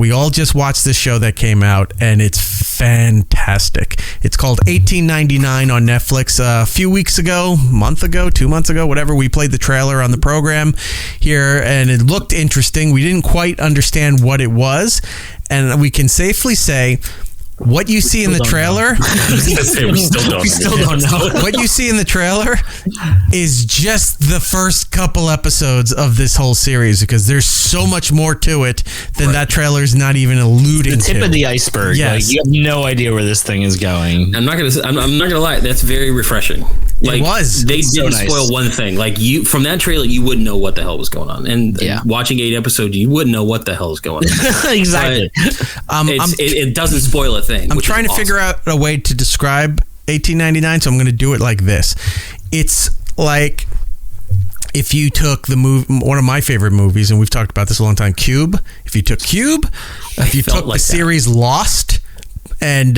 We all just watched this show that came out, and it's fantastic. It's called 1899 on Netflix. A few weeks ago, month ago, 2 months ago, whatever, we played the trailer on the program here, and it looked interesting. We didn't quite understand what it was, and we can safely say what you see in the trailer. We still don't know. What you see in the trailer is just the first couple episodes of this whole series, because there's so much more to it than that trailer is not even alluding to. The tip of the iceberg. Yes. Like, you have no idea where this thing is going. I'm not gonna lie. That's very refreshing. Like, it was. They didn't spoil one thing. Like, you from that trailer, you wouldn't know what the hell was going on. And watching 8 episodes, you wouldn't know what the hell is going on. Exactly. It doesn't spoil a thing. I'm trying to figure out a way to describe 1899, so I'm going to do it like this. It's like if you took the movie, one of my favorite movies, and we've talked about this a long time, Cube. If you took Cube, if you took the series Lost, and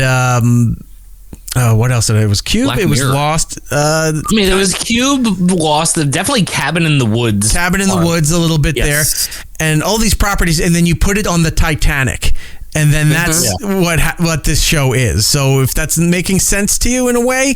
what else did it? Was Cube? Black it was Mirror. Lost. It was Cube, Lost, definitely Cabin in the Woods. Cabin in the Woods, a little bit there, and all these properties, and then you put it on the Titanic. And then that's what this show is. So if that's making sense to you in a way,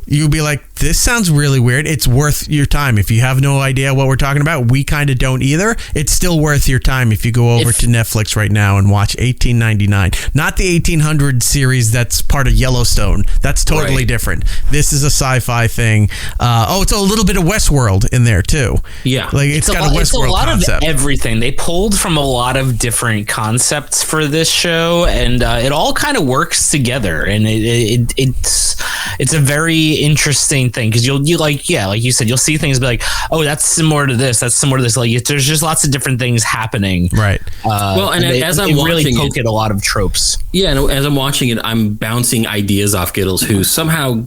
you'll be like, this sounds really weird. It's worth your time. If you have no idea what we're talking about, we kind of don't either. It's still worth your time if you go over to Netflix right now and watch 1899. Not the 1800 series that's part of Yellowstone. That's totally different. This is a sci-fi thing. It's a little bit of Westworld in there too. Yeah. Like it's got a Westworld It's a lot concept. of everything. They pulled from a lot of different concepts for this show, and it all kind of works together. And it's a very interesting thing, because you like you said, you'll see things be like, oh, that's similar to this, that's similar to this. Like, there's just lots of different things happening, right? As I'm watching really poke at a lot of tropes. Yeah, and as I'm watching it, I'm bouncing ideas off Giddles, who somehow,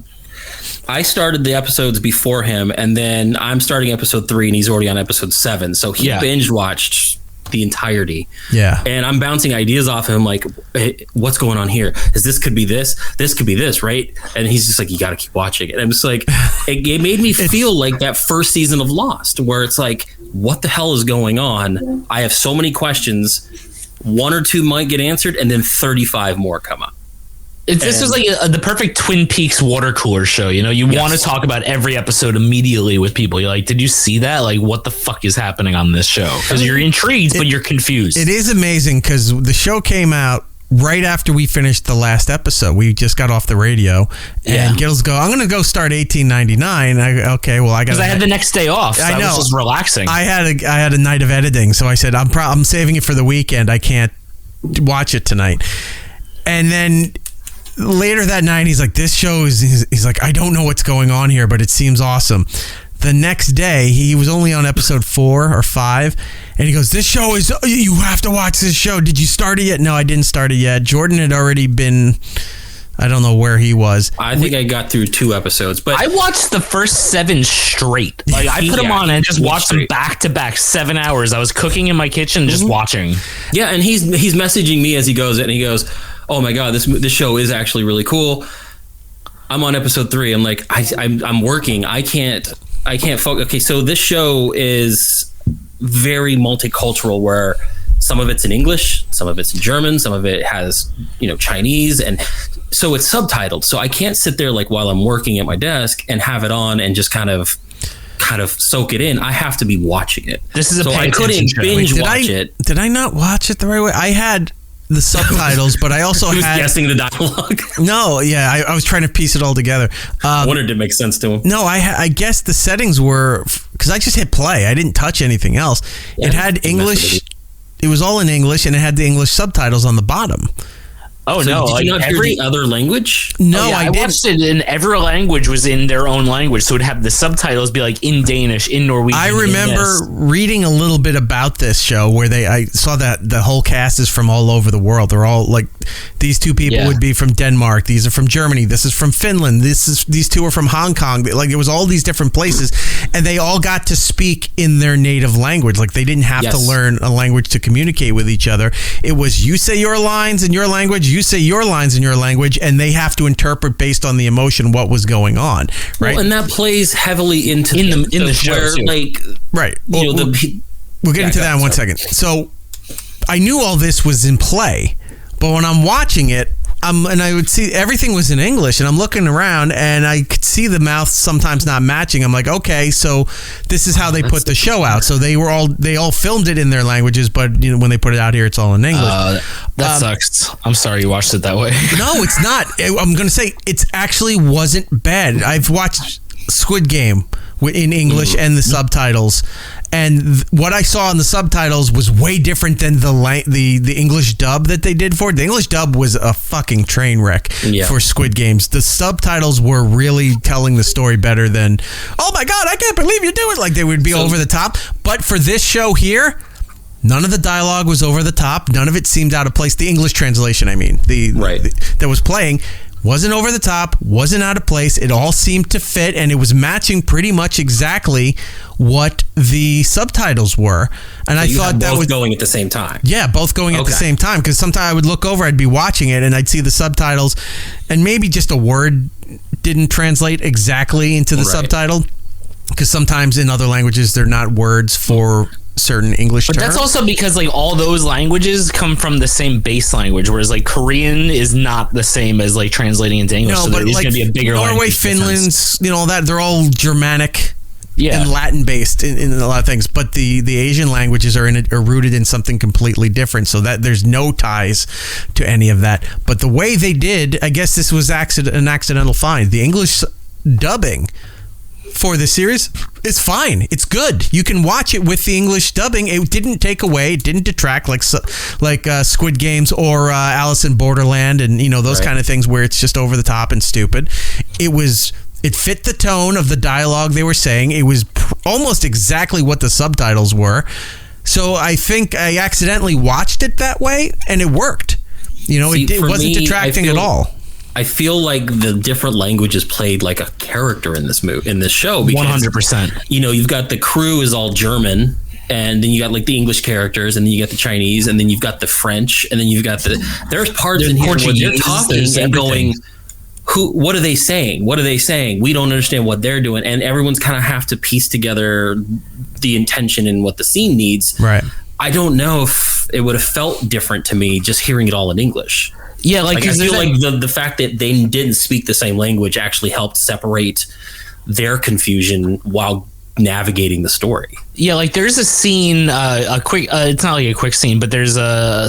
I started the episodes before him, and then I'm starting episode 3 and he's already on episode 7, so he binge watched the entirety. Yeah. And I'm bouncing ideas off him, like, hey, what's going on here? This could be this could be this, right? And he's just like, you got to keep watching it. And I'm just like, it made me feel like that first season of Lost, where it's like, what the hell is going on? I have so many questions. 1 or 2 might get answered, and then 35 more come up. This is like the perfect Twin Peaks water cooler show. You know, you want to talk about every episode immediately with people. You're like, did you see that? Like, what the fuck is happening on this show? Because you're intrigued, but you're confused. It is amazing, because the show came out right after we finished the last episode. We just got off the radio, and Giddles go, I'm going to go start 1899. Because I had the next day off. So I was just relaxing. I had a night of editing, so I said, I'm saving it for the weekend. I can't watch it tonight. And then later that night, he's like, this show he's like, I don't know what's going on here, but it seems awesome. The next day, he was only on episode 4 or 5, and he goes, this show is, you have to watch this show. Did you start it yet? No, I didn't start it yet. Jordan had already been, I don't know where he was. I think I got through 2 episodes, but I watched the first 7 straight. Like, I put them on and just watched them back to back, 7 hours. I was cooking in my kitchen, just watching. Yeah, and he's messaging me as he goes, and he goes, oh my God, this show is actually really cool. I'm on episode 3. I'm like, I'm working. I can't focus. Okay, so this show is very multicultural, where some of it's in English, some of it's in German, some of it has, Chinese, and so it's subtitled. So I can't sit there like while I'm working at my desk and have it on and just kind of soak it in. I have to be watching it. This is I couldn't binge watch it. Did I not watch it the right way? I had the subtitles, but I also he was had guessing the dialogue. No, yeah, I was trying to piece it all together. I wondered it makes sense to him. No, I guess the settings were, because I just hit play. I didn't touch anything else. It had English. It was all in English, and it had the English subtitles on the bottom. Oh, so no. Did you not hear the other language? No, I watched it, and every language was in their own language. So it would have the subtitles be like in Danish, in Norwegian. I remember reading a little bit about this show where I saw that the whole cast is from all over the world. They're all like, these 2 people would be from Denmark. These are from Germany. This is from Finland. These 2 are from Hong Kong. Like, it was all these different places, and they all got to speak in their native language. Like, they didn't have to learn a language to communicate with each other. It was, you say your lines in your language, you say your lines in your language, and they have to interpret based on the emotion what was going on, right? Well, and that plays heavily into in the show, where, like, right. We'll get into that in 1 second. So I knew all this was in play, but when I'm watching it, and I would see everything was in English, and I'm looking around, and I could see the mouth sometimes not matching. I'm like, okay, so this is how they put the show out. So they all filmed it in their languages, but when they put it out here, it's all in English. That sucks. I'm sorry you watched it that way. No, it's not. I'm going to say it actually wasn't bad. I've watched Squid Game in English and the subtitles, and what I saw in the subtitles was way different than the English dub that they did for it. The English dub was a fucking train wreck for Squid Games. The subtitles were really telling the story better than, oh my God, I can't believe you do it. Like they would be over the top. But for this show here, none of the dialogue was over the top. None of it seemed out of place. The English translation, I mean, that was playing wasn't over the top, wasn't out of place. It all seemed to fit, and it was matching pretty much exactly what the subtitles were. And so I thought that was going at the same time. Yeah, both going at the same time. Because sometimes I would look over, I'd be watching it, and I'd see the subtitles, and maybe just a word didn't translate exactly into the subtitle. Because sometimes in other languages, they're not words for certain English terms. But that's also because like all those languages come from the same base language, whereas like Korean is not the same as like translating into English. No, so but there's going to be a bigger Norway, Finland's, all that, they're all Germanic and Latin based in a lot of things. But the Asian languages are rooted in something completely different, so that there's no ties to any of that. But the way they did, I guess this was an accidental find. The English dubbing for the series is fine. It's good. You can watch it with the English dubbing. It didn't take away, it didn't detract like Squid Games or Alice in Borderland and those kind of things where it's just over the top and stupid. It fit the tone of the dialogue they were saying. It was almost exactly what the subtitles were. So I think I accidentally watched it that way, and it worked. It wasn't detracting at all. I feel like the different languages played like a character in this show. Because, 100%. You've got the crew is all German, and then you got like the English characters, and then you got the Chinese, and then you've got the French, and then you've got there's parts in here where they're talking and going, what are they saying? What are they saying? We don't understand what they're doing, and everyone's kind of have to piece together the intention and what the scene needs. Right. I don't know if it would have felt different to me just hearing it all in English. Yeah, like I feel like the fact that they didn't speak the same language actually helped separate their confusion while navigating the story. Yeah, like there's a scene, it's not like a quick scene, but there's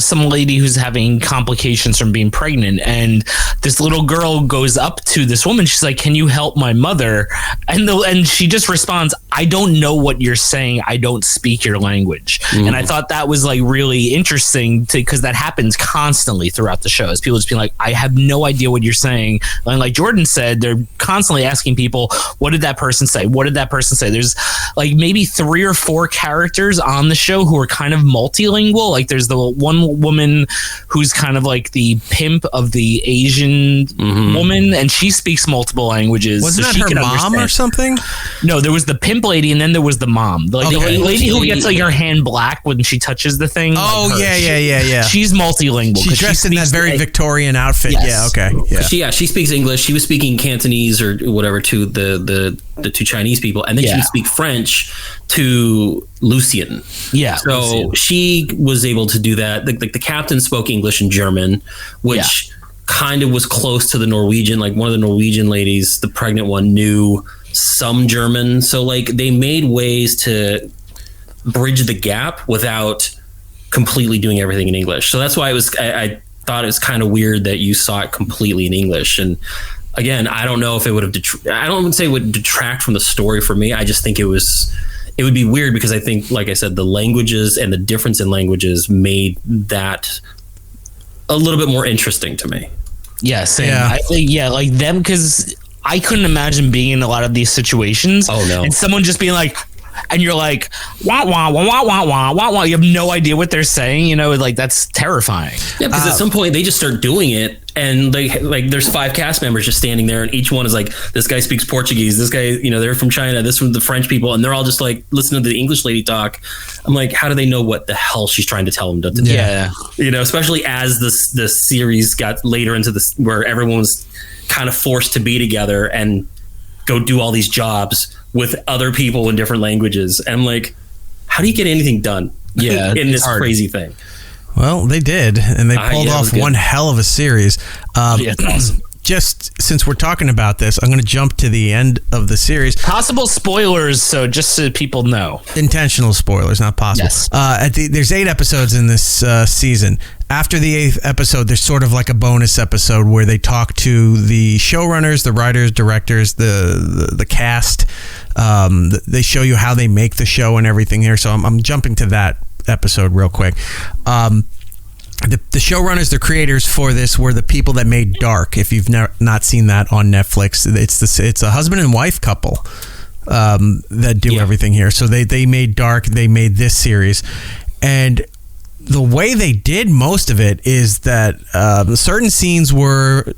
some lady who's having complications from being pregnant, and this little girl goes up to this woman. She's like, "Can you help my mother?" And she just responds, "I don't know what you're saying. I don't speak your language." And I thought that was like really interesting because that happens constantly throughout the show. As people just being like, "I have no idea what you're saying." And like Jordan said, they're constantly asking people, "What did that person say? What did that person say?" There's like maybe 3 or 4 characters on the show who are kind of multilingual. Like there's the one woman who's kind of like the pimp of the Asian woman, and she speaks multiple languages. Wasn't that her mom or something? No, there was the pimp lady, and then there was the mom. Like the lady who gets like her hand black when she touches the thing. Oh, like yeah. She's multilingual. She's dressed in that very Victorian outfit. Yes. Yeah, okay. Yeah. She speaks English. She was speaking Cantonese or whatever to the 2 Chinese people, and then she would speak French to Lucien. Yeah. So Lucien. she was able to do that. The captain spoke English and German, which kind of was close to the Norwegian. Like one of the Norwegian ladies, the pregnant one, knew some German. So like they made ways to bridge the gap without completely doing everything in English. So that's why I thought it was kind of weird that you saw it completely in English. And again, I don't know if it would have I don't say it would detract from the story for me. I just think it would be weird because I think, like I said, the languages and the difference in languages made that a little bit more interesting to me. Yeah, same. Yeah. I think, like them, because I couldn't imagine being in a lot of these situations. Oh, no. And someone just being like, and you're like, wah, wah, wah, wah, wah, wah, wah, wah. You have no idea what they're saying. Like that's terrifying. Yeah, because at some point they just start doing it, and there's 5 cast members just standing there, and each one is like, this guy speaks Portuguese, this guy, they're from China, this from the French people, and they're all just like listening to the English lady talk. I'm like, how do they know what the hell she's trying to tell them to do? Yeah. Especially as the series got later into this, where everyone was kind of forced to be together and go do all these jobs with other people in different languages. And I'm like, how do you get anything done in this crazy thing? Well, they did, and they pulled off one hell of a series. It's awesome. Just since we're talking about this, I'm going to jump to the end of the series. Possible spoilers, so just so people know. Intentional spoilers, not possible. Yes. There's 8 episodes in this season. After the 8th episode, there's sort of like a bonus episode where they talk to the showrunners, the writers, directors, the cast. They show you how they make the show and everything here. So I'm jumping to that episode real quick. The showrunners, the creators for this were the people that made Dark. If you've not seen that on Netflix, it's a husband and wife couple that do everything here. So they made Dark. They made this series, and the way they did most of it is that certain scenes were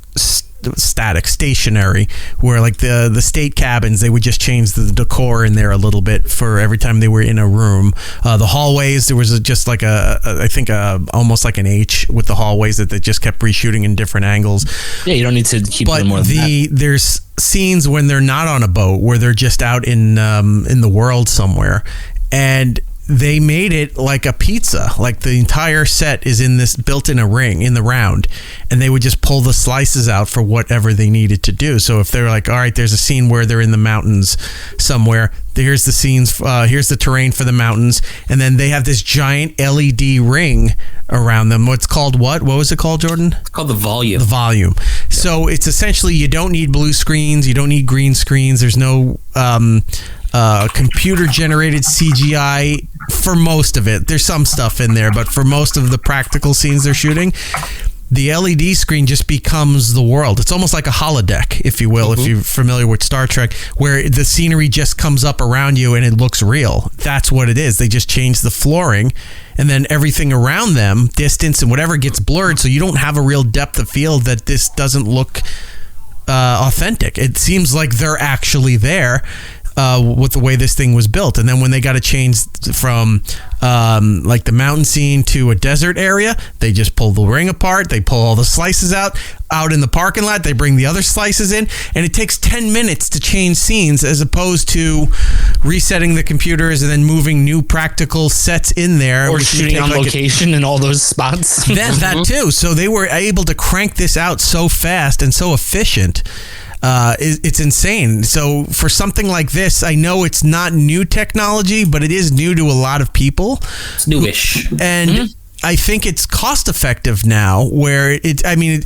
stationary, where like the state cabins, they would just change the decor in there a little bit for every time they were in a room. The hallways, there was just like almost like an H with the hallways that they just kept reshooting in different angles. Yeah, you don't need to keep doing more than that. There's scenes when they're not on a boat, where they're just out in the world somewhere, and they made it like a pizza. Like the entire set is built in a ring in the round, and they would just pull the slices out for whatever they needed to do. So if they're like, all right, there's a scene where they're in the mountains somewhere, here's the scenes, here's the terrain for the mountains, and then they have this giant LED ring around them. What's called what? What was it called, Jordan? It's called the volume. The volume. Yeah. So it's essentially, you don't need blue screens, you don't need green screens. There's no computer generated CGI for most of it. There's some stuff in there, but for most of the practical scenes they're shooting, the LED screen just becomes the world. It's almost like a holodeck, if you will, if you're familiar with Star Trek, where the scenery just comes up around you and it looks real. That's what it is. They just change the flooring, and then everything around them, distance and whatever, gets blurred, so you don't have a real depth of field, that this doesn't look authentic. It seems like they're actually there. With the way this thing was built. And then when they got to change from like the mountain scene to a desert area, they just pull the ring apart, they pull all the slices out in the parking lot, they bring the other slices in, and it takes 10 minutes to change scenes, as opposed to resetting the computers and then moving new practical sets in there, or shooting on location in all those spots. That too. So they were able to crank this out so fast and so efficient. It's insane. So for something like this, I know it's not new technology, but it is new to a lot of people. It's newish. And I think it's cost effective now, where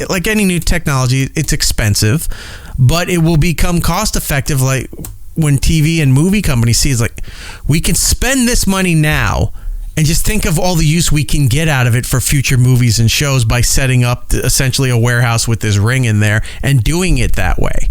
like any new technology, it's expensive, but it will become cost effective. Like when TV and movie companies see, it's like, we can spend this money now and just think of all the use we can get out of it for future movies and shows by setting up essentially a warehouse with this ring in there and doing it that way.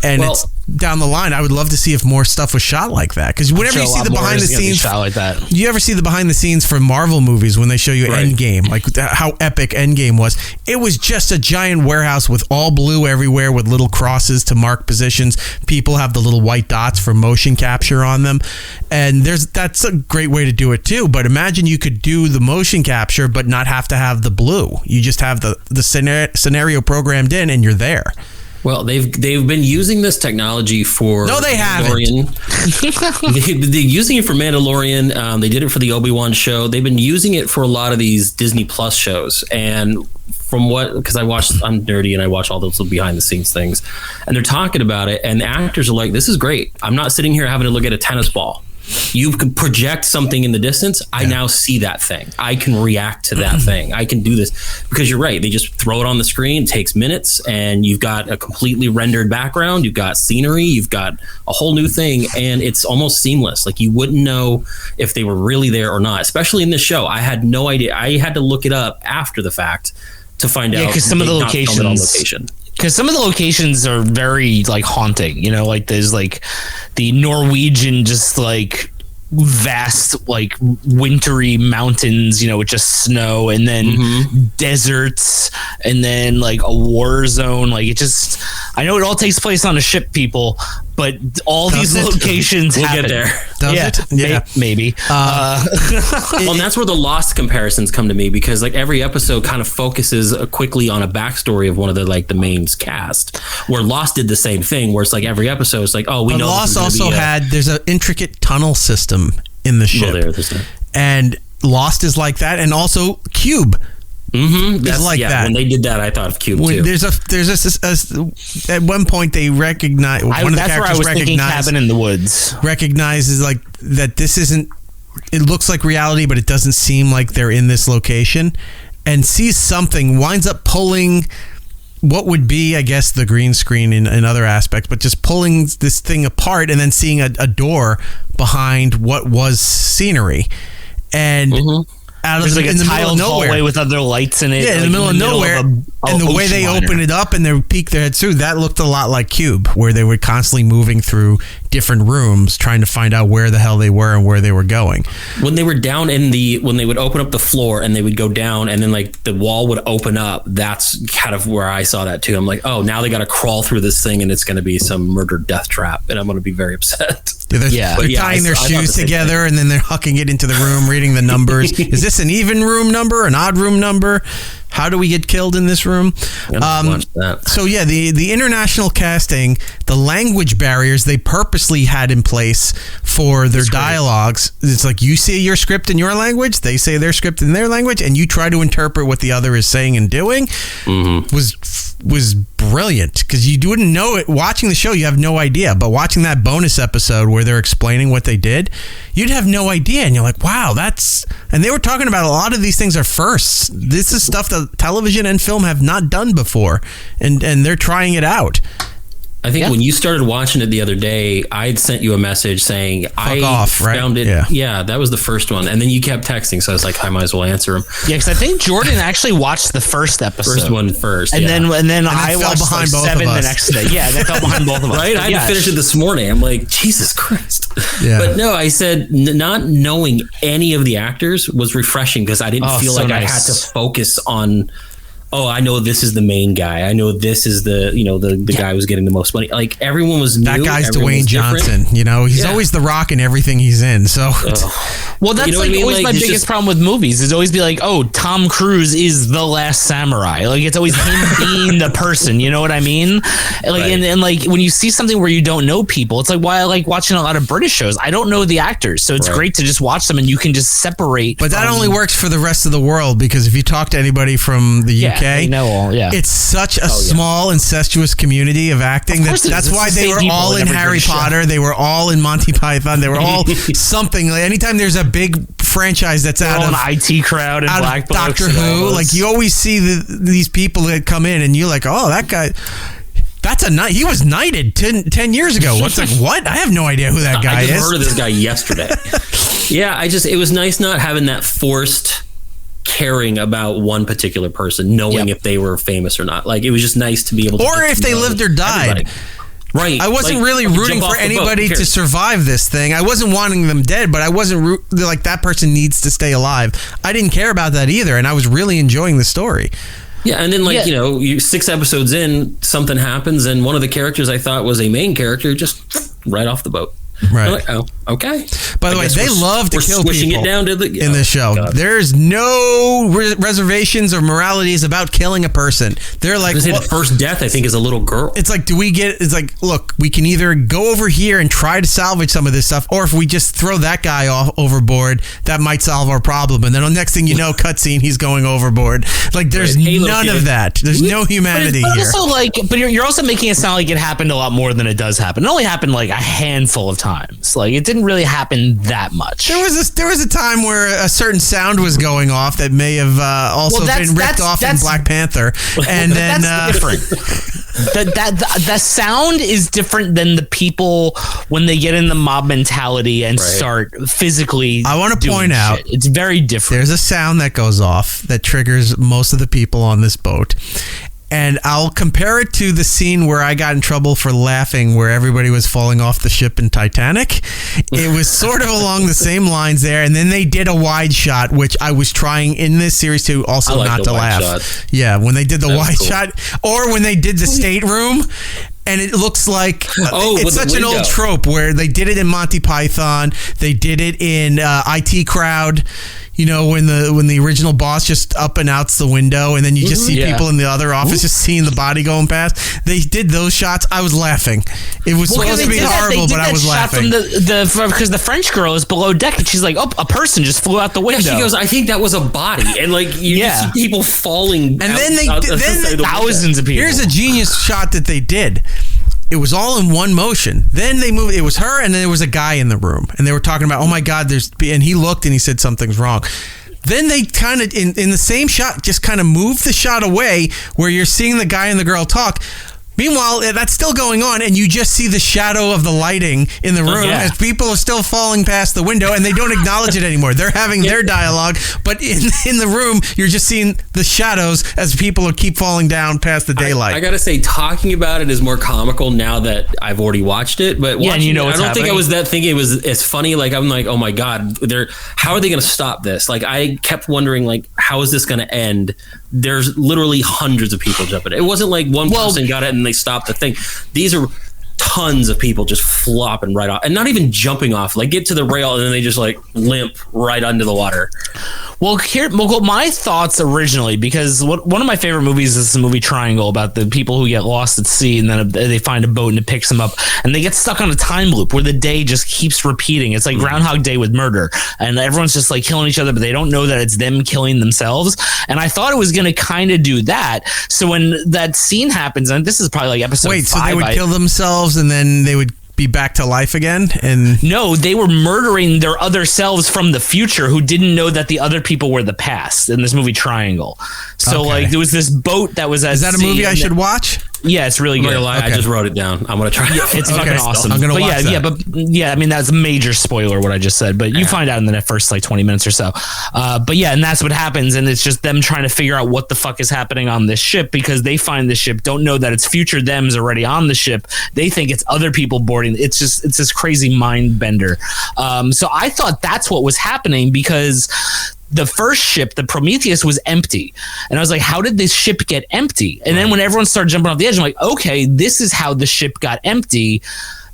And it's down the line, I would love to see if more stuff was shot like that. Because whenever you see the behind the scenes, shot like that. You ever see the behind the scenes for Marvel movies when they show you Endgame, like how epic Endgame was? It was just a giant warehouse with all blue everywhere, with little crosses to mark positions. People have the little white dots for motion capture on them, and that's a great way to do it too. But imagine you could do the motion capture but not have to have the blue. You just have the scenario programmed in, and you're there. Well, they've been using this technology for they haven't. They're using it for Mandalorian. They did it for the Obi-Wan show. They've been using it for a lot of these Disney Plus shows. And because I'm nerdy and I watch all those behind the scenes things, and they're talking about it, and the actors are like, "This is great. I'm not sitting here having to look at a tennis ball. You can project something in the distance. I now see that thing. I can react to that thing. I can do this." Because you're right. They just throw it on the screen. It takes minutes, and you've got a completely rendered background. You've got scenery. You've got a whole new thing, and it's almost seamless. Like, you wouldn't know if they were really there or not, especially in this show. I had no idea. I had to look it up after the fact to find out. Because some of the locations... Because some of the locations are very like haunting, like there's like the Norwegian, just like vast, like wintry mountains, with just snow, and then deserts, and then like a war zone. Like, I know it all takes place on a ship, people, but all these locations we'll get there. Maybe. Well, and that's where the Lost comparisons come to me, because like every episode kind of focuses quickly on a backstory of one of the main cast. Where Lost did the same thing, where it's like every episode is like, oh, we know. Lost also there's an intricate tunnel system in the ship, and Lost is like that, and also Cube. That's like that. When they did that, I thought of Cube too. There's at one point they recognize one of the that's where I was thinking Cabin in the Woods. Recognizes like that this isn't. It looks like reality, but it doesn't seem like they're in this location, and sees something. Winds up pulling what would be, I guess, the green screen in other aspects, but just pulling this thing apart and then seeing a door behind what was scenery, and. Out of like in a the middle of tiled nowhere, hallway with other lights in it. Yeah, in the middle of nowhere, and the way they open it up and they peek their heads through, that looked a lot like Cube, where they were constantly moving through different rooms trying to find out where the hell they were and where they were going. When they were down when they would open up the floor and they would go down and then like the wall would open up, that's kind of where I saw that too. I'm like, oh, now they got to crawl through this thing and it's going to be some murder death trap, and I'm going to be very upset. They're tying their shoes together and then they're hucking it into the room, reading the numbers. Is this an even room number, an odd room number? How do we get killed in this room? So yeah, the international casting, the language barriers they purposely had in place for their dialogues. It's like you say your script in your language, they say their script in their language, and you try to interpret what the other is saying and doing. Was brilliant, because you wouldn't know it watching the show. You have no idea, but watching that bonus episode where they're explaining what they did, you'd have no idea, and you're like, wow, and they were talking about a lot of these things are firsts. This is stuff that television and film have not done before, and they're trying it out. I think when you started watching it the other day, I'd sent you a message saying found it. Yeah, that was the first one, and then you kept texting, so I was like, I might as well answer him. Yeah, because I think Jordan actually watched the first episode, and then I watched behind both 7 of us. the next day. Yeah, that fell behind both of us. Right, I had to finish it this morning. I'm like, Jesus Christ. Yeah. But no, I said not knowing any of the actors was refreshing, because I didn't feel like I had to focus on. Oh, I know this is the main guy. I know this is the guy who's getting the most money. Like, everyone was new. That guy's Dwayne Johnson. He's always the Rock in everything he's in. So, well, that's always my biggest problem with movies. Is always be like, oh, Tom Cruise is the last samurai. Like, it's always him being the person. You know what I mean? Like, and like when you see something where you don't know people, it's like why I like watching a lot of British shows. I don't know the actors, so it's great to just watch them and you can just separate. But that only works for the rest of the world, because if you talk to anybody from the UK. It's such a small incestuous community of acting. That's why they were all in Harry Potter. They were all in Monty Python. They were all something. Like, anytime there's a big franchise that's out of IT Crowd and Black Doctor Who, like you always see these people that come in and you're like, oh, that guy. He was knighted 10 years ago. What's like what? I have no idea who that guy is. I heard of this guy yesterday. It was nice not having that forced caring about one particular person, knowing if they were famous or not. Like, it was just nice to be able to, or if they lived or died. Everybody. Right. I wasn't really rooting for anybody to survive this thing. I wasn't wanting them dead, but I wasn't like that person needs to stay alive. I didn't care about that either, and I was really enjoying the story. Yeah, and then you 6 episodes in, something happens, and one of the characters I thought was a main character just right off the boat. Right. Like, oh, okay. By the way, they love to kill people it down to in this show. God. There's no reservations or moralities about killing a person. They're like, the first death, I think, is a little girl. It's like, it's like, look, we can either go over here and try to salvage some of this stuff, or if we just throw that guy off overboard, that might solve our problem. And then the next thing you know, cutscene, he's going overboard. Like, there's none of that. There's no humanity here. But you're also making it sound like it happened a lot more than it does happen. It only happened like a handful of times. Like, it didn't really happen that much. There was a time where a certain sound was going off that may have also been ripped off in Black Panther, and then that's different. The sound is different than the people when they get in the mob mentality and start physically. I want to point out it's very different. There's a sound that goes off that triggers most of the people on this boat. And I'll compare it to the scene where I got in trouble for laughing, where everybody was falling off the ship in Titanic. It was sort of along the same lines there. And then they did a wide shot, which I was trying in this series to also not to laugh. Shot. Yeah, when they did the wide shot, or when they did the stateroom. And it looks like it's such an old trope where they did it in Monty Python. They did it in IT Crowd. You know, when the original boss just up and outs the window, and then you just see people in the other office just seeing the body going past. They did those shots. I was laughing. It was supposed to be horrible, but I was laughing. Because the French girl is below deck, and she's like, "Oh, a person just flew out the window." Yeah, she goes, "I think that was a body," and like you just see people falling. And then thousands of people. Here's a genius shot that they did. It was all in one motion. Then they moved. It was her, and then there was a guy in the room, and they were talking about, "Oh my God, and he looked and he said something's wrong." Then they kind of in the same shot just kind of moved the shot away where you're seeing the guy and the girl talk. Meanwhile, that's still going on, and you just see the shadow of the lighting in the room as people are still falling past the window, and they don't acknowledge it anymore. They're having their dialogue, but in the room, you're just seeing the shadows as people keep falling down past the daylight. I gotta say, talking about it is more comical now that I've already watched it. But and you know, I don't think I was thinking it was as funny. Like I'm like, oh my God, how are they gonna stop this? Like I kept wondering, like, how is this gonna end? There's literally hundreds of people jumping. It wasn't like one person got it and they stopped the thing. These are tons of people just flopping right off and not even jumping off, like get to the rail and then they just like limp right under the water. Well, my thoughts originally, because one of my favorite movies is the movie Triangle, about the people who get lost at sea and then they find a boat and it picks them up and they get stuck on a time loop where the day just keeps repeating. It's like Groundhog Day with murder, and everyone's just like killing each other, but they don't know that it's them killing themselves. And I thought it was going to kind of do that. So when that scene happens, and this is probably like episode 5. So they would kill themselves and then they would be back to life again? And no, they were murdering their other selves from the future who didn't know that the other people were the past in this movie Triangle. So like there was this boat that was at sea. Is that a movie I should watch? Yeah, it's really good. I just wrote it down. I'm gonna try it. It's fucking awesome. I'm gonna watch that. I mean, that's a major spoiler what I just said, but you find out in the first like 20 minutes or so. But yeah, and that's what happens, and it's just them trying to figure out what the fuck is happening on this ship, because they find the ship, don't know that it's future them's already on the ship. They think it's other people boarding. It's this crazy mind bender. So I thought that's what was happening, because the first ship, the Prometheus, was empty. And I was like, how did this ship get empty? And then when everyone started jumping off the edge, I'm like, okay, this is how the ship got empty.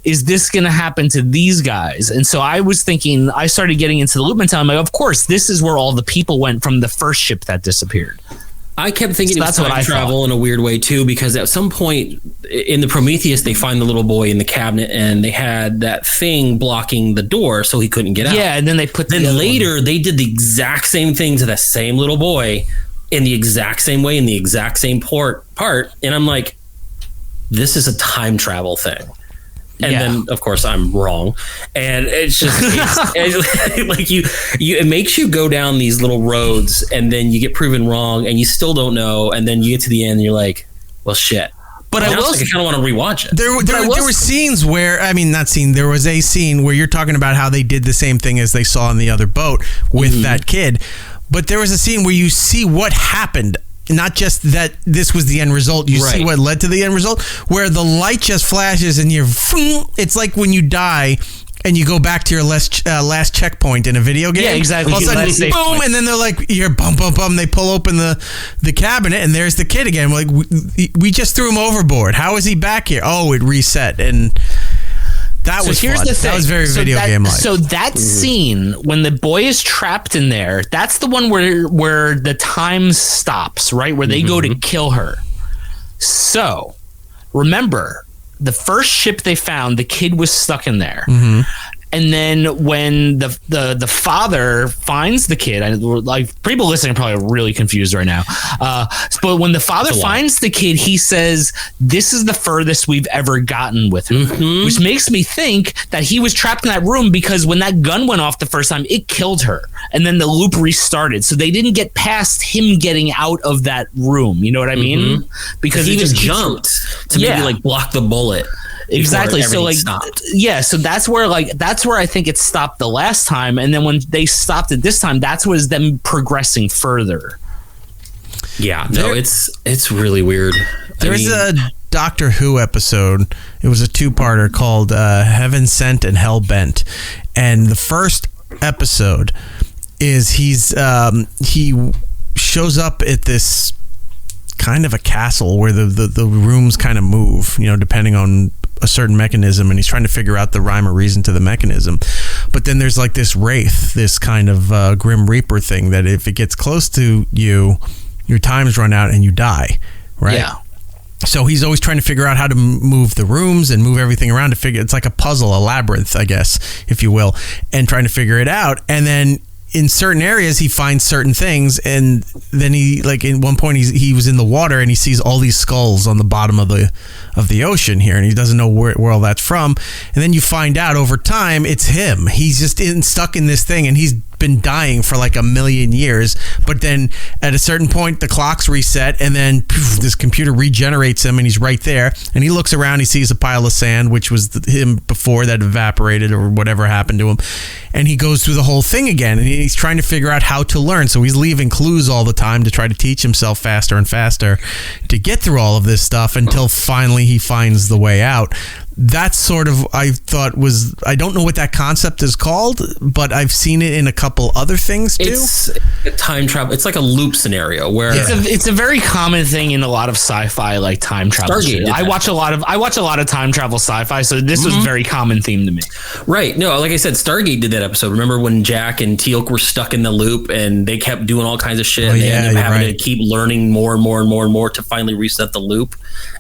Is this going to happen to these guys? And so I was thinking, I started getting into the loop mentality. I'm like, of course, this is where all the people went from the first ship that disappeared. I kept thinking it was time travel in a weird way too, because at some point in the Prometheus, they find the little boy in the cabinet and they had that thing blocking the door so he couldn't get out. Yeah, and then they later they did the exact same thing to the same little boy in the exact same way, in the exact same part. And I'm like, this is a time travel thing. And then, of course, I'm wrong. And it's just it's like it makes you go down these little roads, and then you get proven wrong, and you still don't know. And then you get to the end, and you're like, well, shit. But I kind of want to rewatch it. There were scenes where, there was a scene where you're talking about how they did the same thing as they saw in the other boat with that kid. But there was a scene where you see what happened. Not just that this was the end result. You see what led to the end result, where the light just flashes and it's like when you die and you go back to your last checkpoint in a video game. Yeah, exactly. All of a sudden, boom, and then they're like, you're bum, bum, bum. They pull open the cabinet and there's the kid again. We're like, we just threw him overboard. How is he back here? Oh, it reset. And that was fun. The thing. That was very video game-like. So that scene, when the boy is trapped in there, that's the one where the time stops, right? Where they go to kill her. So, remember, the first ship they found, the kid was stuck in there. And then when the father finds the kid, like people listening are probably really confused right now. But when the father finds the kid, he says, "This is the furthest we've ever gotten with him," which makes me think that he was trapped in that room because when that gun went off the first time, it killed her, and then the loop restarted. So they didn't get past him getting out of that room. You know what I mean? Because he just jumped to maybe like block the bullet. Exactly. So like, so that's where I think it stopped the last time, and then when they stopped it this time, that's was them progressing further. Yeah, no, it's really weird. There's a Doctor Who episode. It was a 2-parter called Heaven Sent and Hell Bent, and the first episode is he shows up at this kind of a castle where the rooms kind of move, depending on a certain mechanism, and he's trying to figure out the rhyme or reason to the mechanism. But then there's like this wraith, this kind of Grim Reaper thing that if it gets close to you, your time's run out and you die, right? Yeah. So he's always trying to figure out how to move the rooms and move everything around to figure. It's like a puzzle, a labyrinth, I guess, if you will, and trying to figure it out. And then in certain areas he finds certain things, and then he, like, in one point he was in the water and he sees all these skulls on the bottom of the ocean here, and he doesn't know where all that's from. And then you find out over time it's him. He's just stuck in this thing, and he's been dying for like 1,000,000 years. But then at a certain point the clocks reset, and then poof, this computer regenerates him, and he's right there. And he looks around, he sees a pile of sand, which was him before that evaporated or whatever happened to him. And he goes through the whole thing again, and he's trying to figure out how to learn. So he's leaving clues all the time to try to teach himself faster and faster to get through all of this stuff until finally he finds the way out. That's sort of, I thought was, I don't know what that concept is called, but I've seen it in a couple other things too. It's a time travel. It's like a loop scenario where it's a very common thing in a lot of sci-fi, like time travel. I watch a lot of time travel sci-fi, so this was a very common theme to me. Right. No, like I said, Stargate did that episode. Remember when Jack and Teal'c were stuck in the loop and they kept doing all kinds of shit, and they ended up having to keep learning more and more and more and more to finally reset the loop.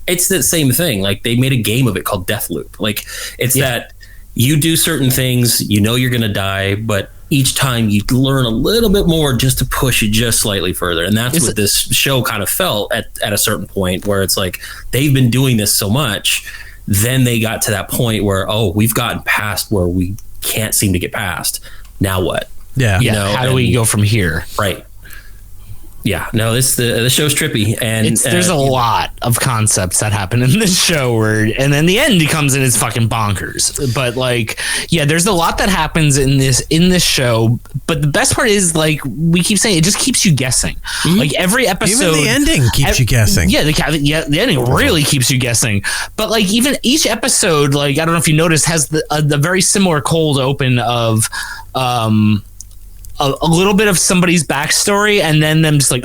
It's the same thing. Like, they made a game of it called Death Loop. Like, it's that you do certain things, you're going to die, but each time you learn a little bit more just to push it just slightly further. And that's what this show kind of felt at a certain point, where it's like they've been doing this so much. Then they got to that point where, we've gotten past where we can't seem to get past. Now what? Yeah. How do we go from here? Right. Yeah, no, the show's trippy, and there's a lot of concepts that happen in this show, and then the end comes in, it's fucking bonkers. But like, there's a lot that happens in this show. But the best part is, like we keep saying, it just keeps you gussing. Mm-hmm. Like every episode, even the ending keeps you guessing. Yeah, the ending really keeps you guessing. But like even each episode, like I don't know if you noticed, has the very similar cold open of a little bit of somebody's backstory, and then them just like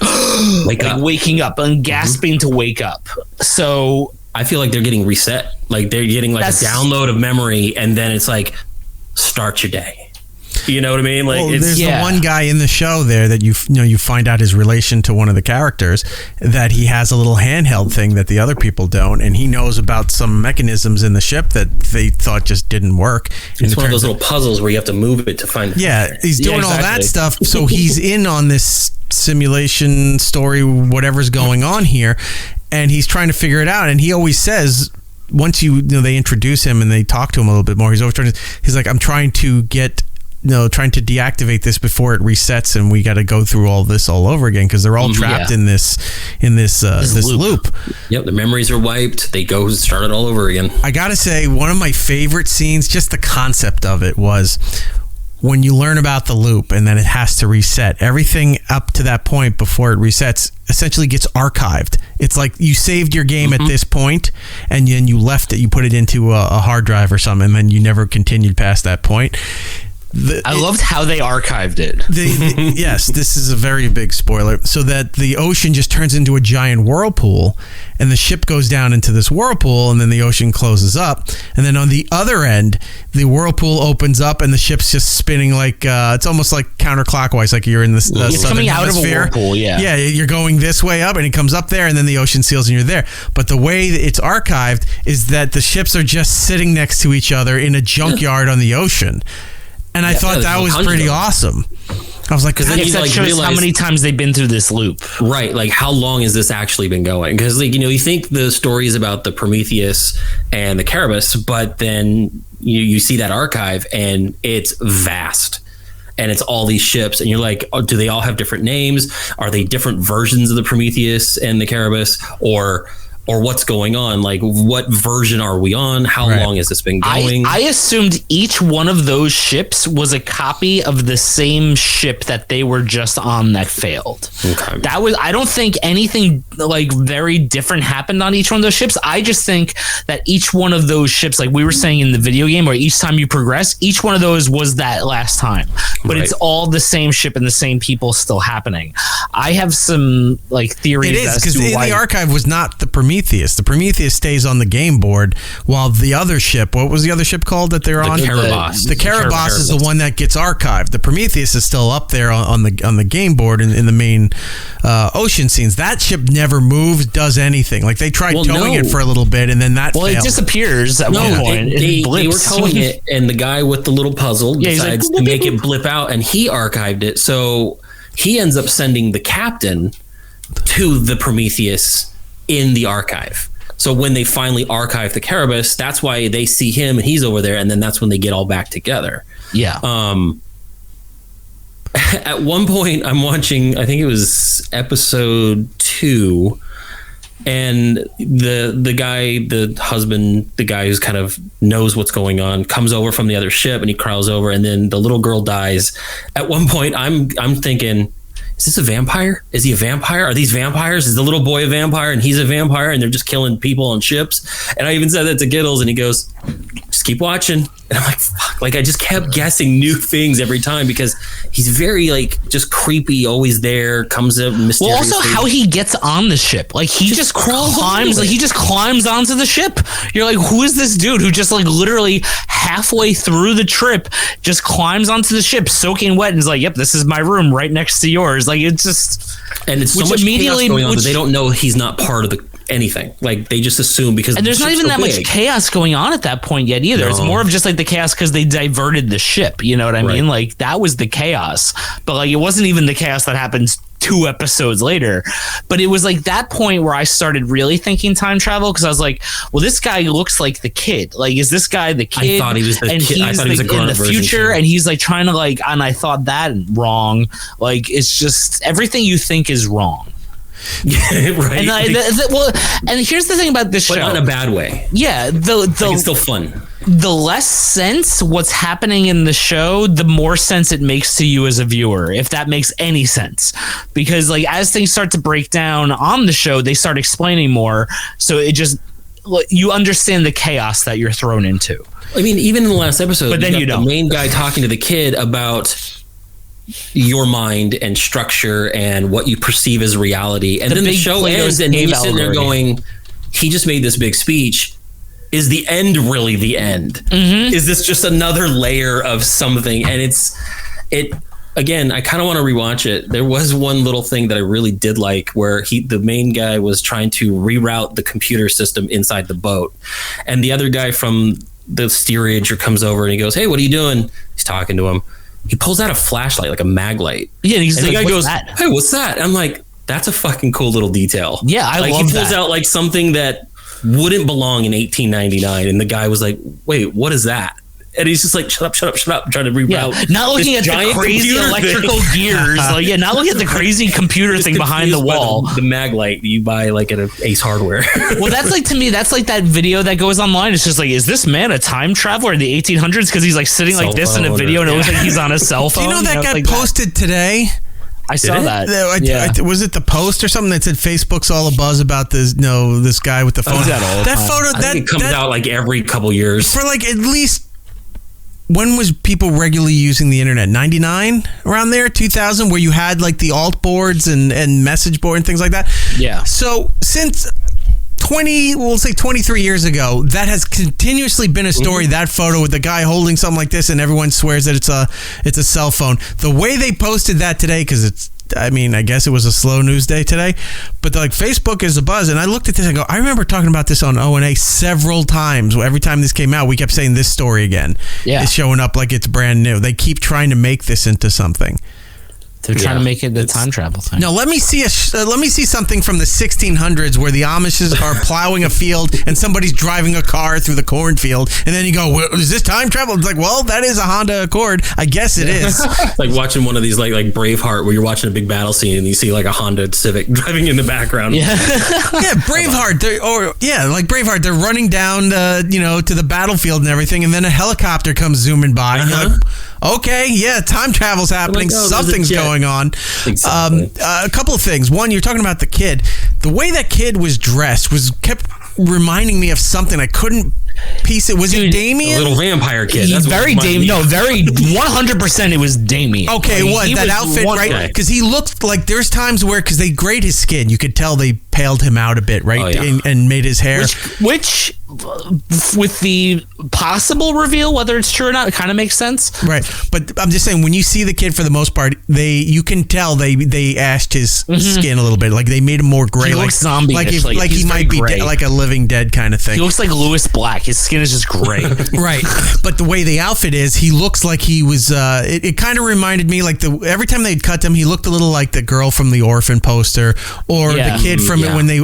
waking up and gasping to wake up. So I feel like they're getting reset. Like they're getting like a download of memory, and then it's like, start your day. You know what I mean? Like, there's the one guy in the show there that you find out his relation to one of the characters, that he has a little handheld thing that the other people don't, and he knows about some mechanisms in the ship that they thought just didn't work. It's one of those little puzzles where you have to move it to find. Yeah, he's doing all that stuff, so he's in on this simulation story, whatever's going on here, and he's trying to figure it out. And he always says, once they introduce him and they talk to him a little bit more, he's like, I'm trying to deactivate this before it resets, and we got to go through all this all over again, because they're all trapped in this loop. Yep, the memories are wiped. They go start it all over again. I gotta say, one of my favorite scenes, just the concept of it, was when you learn about the loop and then it has to reset. Everything up to that point before it resets essentially gets archived. It's like you saved your game at this point, and then you left it, you put it into a hard drive or something, and then you never continued past that point. I loved how they archived it. Yes, this is a very big spoiler. So that the ocean just turns into a giant whirlpool, and the ship goes down into this whirlpool, and then the ocean closes up. And then on the other end, the whirlpool opens up, and the ship's just spinning like it's almost like counterclockwise, like you're in the it's coming out hemisphere. Of a whirlpool. Yeah, you're going this way up, and it comes up there, and then the ocean seals, and you're there. But the way that it's archived is that the ships are just sitting next to each other in a junkyard on the ocean. And I thought that was pretty awesome. I was like, because then that shows realize how many times they've been through this loop. Right. Like, how long has this actually been going? Because, like, you think the story is about the Prometheus and the Cerberus, but then you see that archive and it's vast. And it's all these ships, and you're like, do they all have different names? Are they different versions of the Prometheus and the Cerberus? Or or what's going on. Like, what version are we on? How long has this been going? I assumed each one of those ships was a copy of the same ship that they were just on that failed. Okay. I don't think anything like very different happened on each one of those ships. I just think that each one of those ships, like we were saying in the video game, or each time you progress, each one of those was that last time. But it's all the same ship and the same people still happening. I have some like theories. It is, because in the archive was not the Prometheus. The Prometheus stays on the game board, while the other ship, what was the other ship called that they're on? The Carabas. The Carabas is the one that gets archived. The Prometheus is still up there on the game board in the main ocean scenes. That ship never moves, does anything. Like they tried towing it for a little bit, and then that failed. It disappears at one point. They were towing it, and the guy with the little puzzle decides to make it blip out, and he archived it. So he ends up sending the captain to the Prometheus in the archive. So when they finally archive the Carabas, that's why they see him and he's over there, and then that's when they get all back together. Yeah. At one point I'm watching, I think it was episode 2, and the guy, the husband, the guy who's kind of knows what's going on, comes over from the other ship and he crawls over, and then the little girl dies. At one point I'm thinking, is this a vampire? Is he a vampire? Are these vampires? Is the little boy a vampire and he's a vampire and they're just killing people on ships? And I even said that to Giddles, and he goes, just keep watching. And I'm like, fuck. Like, I just kept guessing new things every time, because he's very like just creepy, always there, comes up mysteriously. Well, also how he gets on the ship. Like he just climbs, like he just climbs onto the ship. You're like, who is this dude who just like literally halfway through the trip just climbs onto the ship soaking wet and is like, yep, this is my room right next to yours. Like it's just, and it's so much chaos going on that they don't know he's not part of anything. Like they just assume, because and there's not even that much chaos going on at that point yet either. No. It's more of just like the chaos because they diverted the ship. You know what I mean? Like that was the chaos, but like it wasn't even the chaos that happens 2 episodes later. But it was like that point where I started really thinking time travel, because I was like, well, this guy looks like the kid. Like, is this guy the kid? I thought he was the and kid. I thought he was a grown-up in the future, and he's like trying to like, and I thought that wrong. Like it's just everything you think is wrong. Yeah, right. And and here's the thing about this show, in a bad way. Yeah, it's still fun. The less sense what's happening in the show, the more sense it makes to you as a viewer, if that makes any sense. Because like as things start to break down on the show, they start explaining more, so it just, you understand the chaos that you're thrown into. I mean, even in the last episode, but then you don't. The main guy talking to the kid about your mind and structure and what you perceive as reality, and then the show ends, and you're sitting there going, he just made this big speech. Is the end really the end? Mm-hmm. Is this just another layer of something? And it again, I kind of want to rewatch it. There was one little thing that I really did like, where the main guy was trying to reroute the computer system inside the boat, and the other guy from the steerage comes over and he goes, hey, what are you doing? He's talking to him. He pulls out a flashlight, like a mag light. Yeah, and the guy goes, hey, what's that? And I'm like, that's a fucking cool little detail. Yeah, I love that. He pulls out like something that wouldn't belong in 1899, and the guy was like, wait, what is that? And he's just like, shut up, trying to reroute. Yeah, not looking at the crazy electrical gears. Like, yeah, not looking at the crazy computer thing behind the wall. The mag light you buy like at Ace Hardware. Well, that's like, to me, that's like that video that goes online. It's just like, is this man a time traveler in the 1800s? Because he's like sitting like this in a video, and it looks like he's on a cell phone. Do you know that got posted today? I saw that. Was it the Post or something that said Facebook's all abuzz about this? No, this guy with the phone. That photo. I think it comes out like every couple years for like at least. When was people regularly using the internet? 99 around there, 2000, where you had like the alt boards and message board and things like that. Yeah. So since 23 years ago, that has continuously been a story. That photo with the guy holding something like this, and everyone swears that it's a cell phone. The way they posted that today, because I guess it was a slow news day today, but like Facebook is a buzz. And I looked at this and I remember talking about this on O&A several times. Every time this came out, we kept saying this story again. Yeah. It's showing up like it's brand new. They keep trying to make this into something. They're trying to make it the time travel thing. No, let me see something from the 1600s where the Amishes are plowing a field and somebody's driving a car through the cornfield, and then you go, well, is this time travel? It's like, well, that is a Honda Accord. I guess it is. Like watching one of these like Braveheart, where you're watching a big battle scene and you see like a Honda Civic driving in the background. Yeah, Braveheart. Like Braveheart, they're running down to the battlefield and everything, and then a helicopter comes zooming by, and you're like, okay, yeah, time travel's happening. Like, something's going on. Exactly. A couple of things. One, you're talking about the kid. The way that kid was dressed kept reminding me of something. I couldn't piece it. Was it Damien? A little vampire kid. He's very Damien. No, very 100%. It was Damien. Okay, that outfit, right? Because he looked like there's times where, because they grayed his skin, you could tell they paled him out a bit, right? And made his hair. Which, with the possible reveal, whether it's true or not, it kind of makes sense. Right. But I'm just saying, when you see the kid for the most part, you can tell they ashed his skin a little bit. Like they made him more gray. He looks zombie-ish. Like he might be like a living dead kind of thing. He looks like Lewis Black. His skin is just gray. Right. But the way the outfit is, he looks like he was, it kind of reminded me, like every time they'd cut him, he looked a little like the girl from the Orphan poster, or the kid from when they,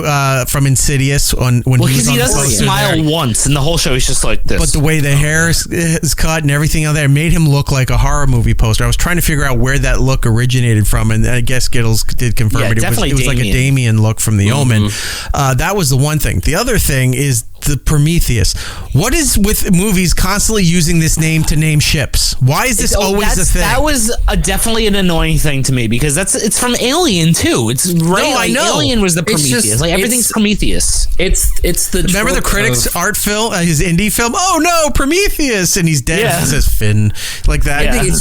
from Insidious when he was on the poster. He doesn't smile once in the whole show. He's just like this. But the way the hair is cut and everything out there made him look like a horror movie poster. I was trying to figure out where that look originated from, and I guess Giddles did confirm it. It was like a Damien look from The Omen. That was the one thing. The other thing is the Prometheus. What is with movies constantly using this name to name ships? Why is this always a thing? That was definitely an annoying thing to me, because it's from Alien too. It's right. No, I know. Alien was the Prometheus. Everything's Prometheus. It's the remember the critics' art film, his indie film. Oh no, Prometheus, and he's dead. Yeah. It says Finn, like that. I think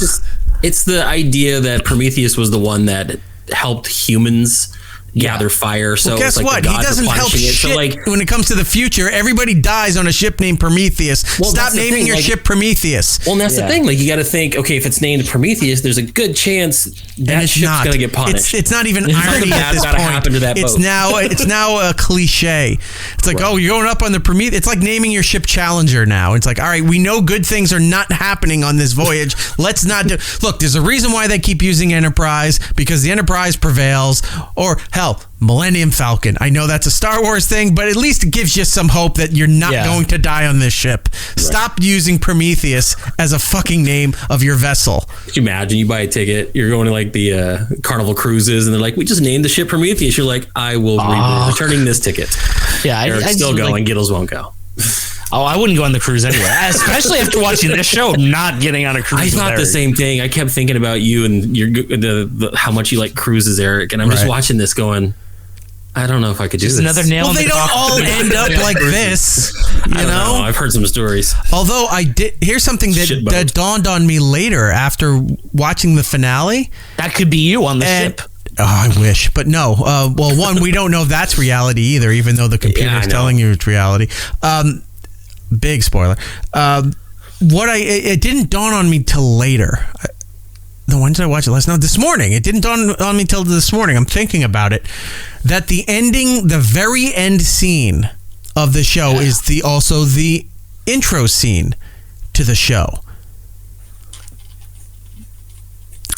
it's the idea that Prometheus was the one that helped humans gather fire. So guess it's like what? He doesn't help shit. So when it comes to the future, everybody dies on a ship named Prometheus. Well, stop naming your ship Prometheus. Well, and that's the thing. Like, you got to think, okay, if it's named Prometheus, there's a good chance that ship's going to get punished. It's not even irony at this point. Happen to that boat. It's now a cliche. It's like, oh, you're going up on the Prometheus. It's like naming your ship Challenger now. It's like, all right, we know good things are not happening on this voyage. Let's not do. Look, there's a reason why they keep using Enterprise, because the Enterprise prevails. Or hell, Millennium Falcon. I know that's a Star Wars thing, but at least it gives you some hope that you're not going to die on this ship. Right. Stop using Prometheus as a fucking name of your vessel. Could you imagine, you buy a ticket, you're going to like the Carnival Cruises, and they're like, we just named the ship Prometheus. You're like, I will be returning this ticket. Yeah, Eric's still going. Giddles won't go. Oh, I wouldn't go on the cruise anyway, especially after watching this show. Not getting on a cruise. I thought the same thing. I kept thinking about you and your how much you like cruises, Eric, and I'm just watching this going, I don't know if I could do this. Another nail. Well, they don't all end up like this. You know? I've heard some stories. Although here's something that dawned on me later after watching the finale. That could be you on the ship. Oh, I wish, but no. Well, one, we don't know if that's reality either, even though the computer's telling you it's reality. Big spoiler. It didn't dawn on me till later. When did I watch it last night? This morning. It didn't dawn on me till this morning. I'm thinking about it. That the very end scene of the show is also the intro scene to the show.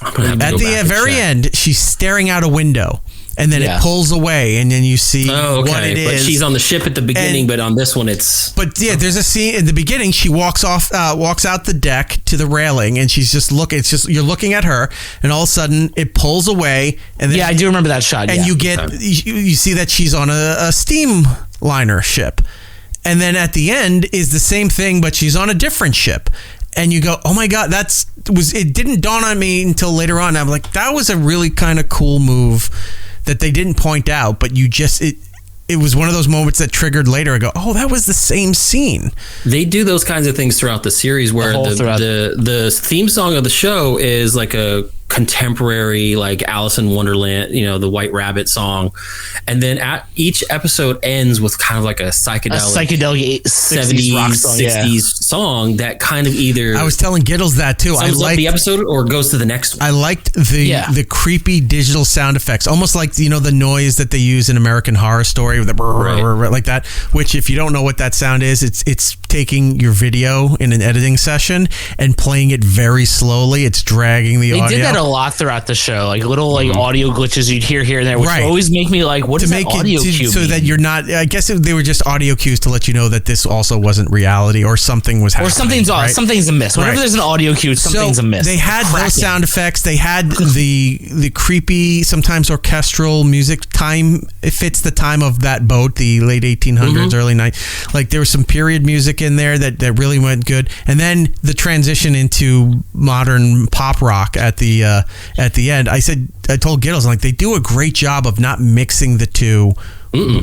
At the very end, she's staring out a window, and then it pulls away, and then you see what it is. But she's on the ship at the beginning, but on this one, it's. But yeah, there's a scene in the beginning. She walks out the deck to the railing, and she's just looking. It's just you're looking at her, and all of a sudden it pulls away, and then I do remember that shot. And you see that she's on a steamliner ship, and then at the end is the same thing, but she's on a different ship. And you go, oh my God, it didn't dawn on me until later on. I'm like, that was a really kind of cool move that they didn't point out, but it was one of those moments that triggered later. I go, oh, that was the same scene. They do those kinds of things throughout the series where the theme song of the show is like a contemporary, like Alice in Wonderland, the White Rabbit song, and then each episode ends with kind of like a psychedelic 70s rock song, 60s song that kind of either. I was telling Giddles that too. I liked the episode or goes to the next one. I liked the creepy digital sound effects, almost like the noise that they use in American Horror Story with the like that. Which, if you don't know what that sound is, it's taking your video in an editing session and playing it very slowly. It's dragging the audio. They did that a lot throughout the show, like little like audio glitches you'd hear here and there, which always make me like, what does that audio cue so mean? that you're not. I guess they were just audio cues to let you know that this also wasn't reality or something was happening. Or something's amiss. Whenever there's an audio cue, something's amiss. They had those sound effects. They had the creepy, sometimes orchestral music. Time, it fits the time of that boat, the late 1800s, early 90s. Like there was some period music in there that really went good, and then the transition into modern pop rock at the end. I told Giddles, like, they do a great job of not mixing the two.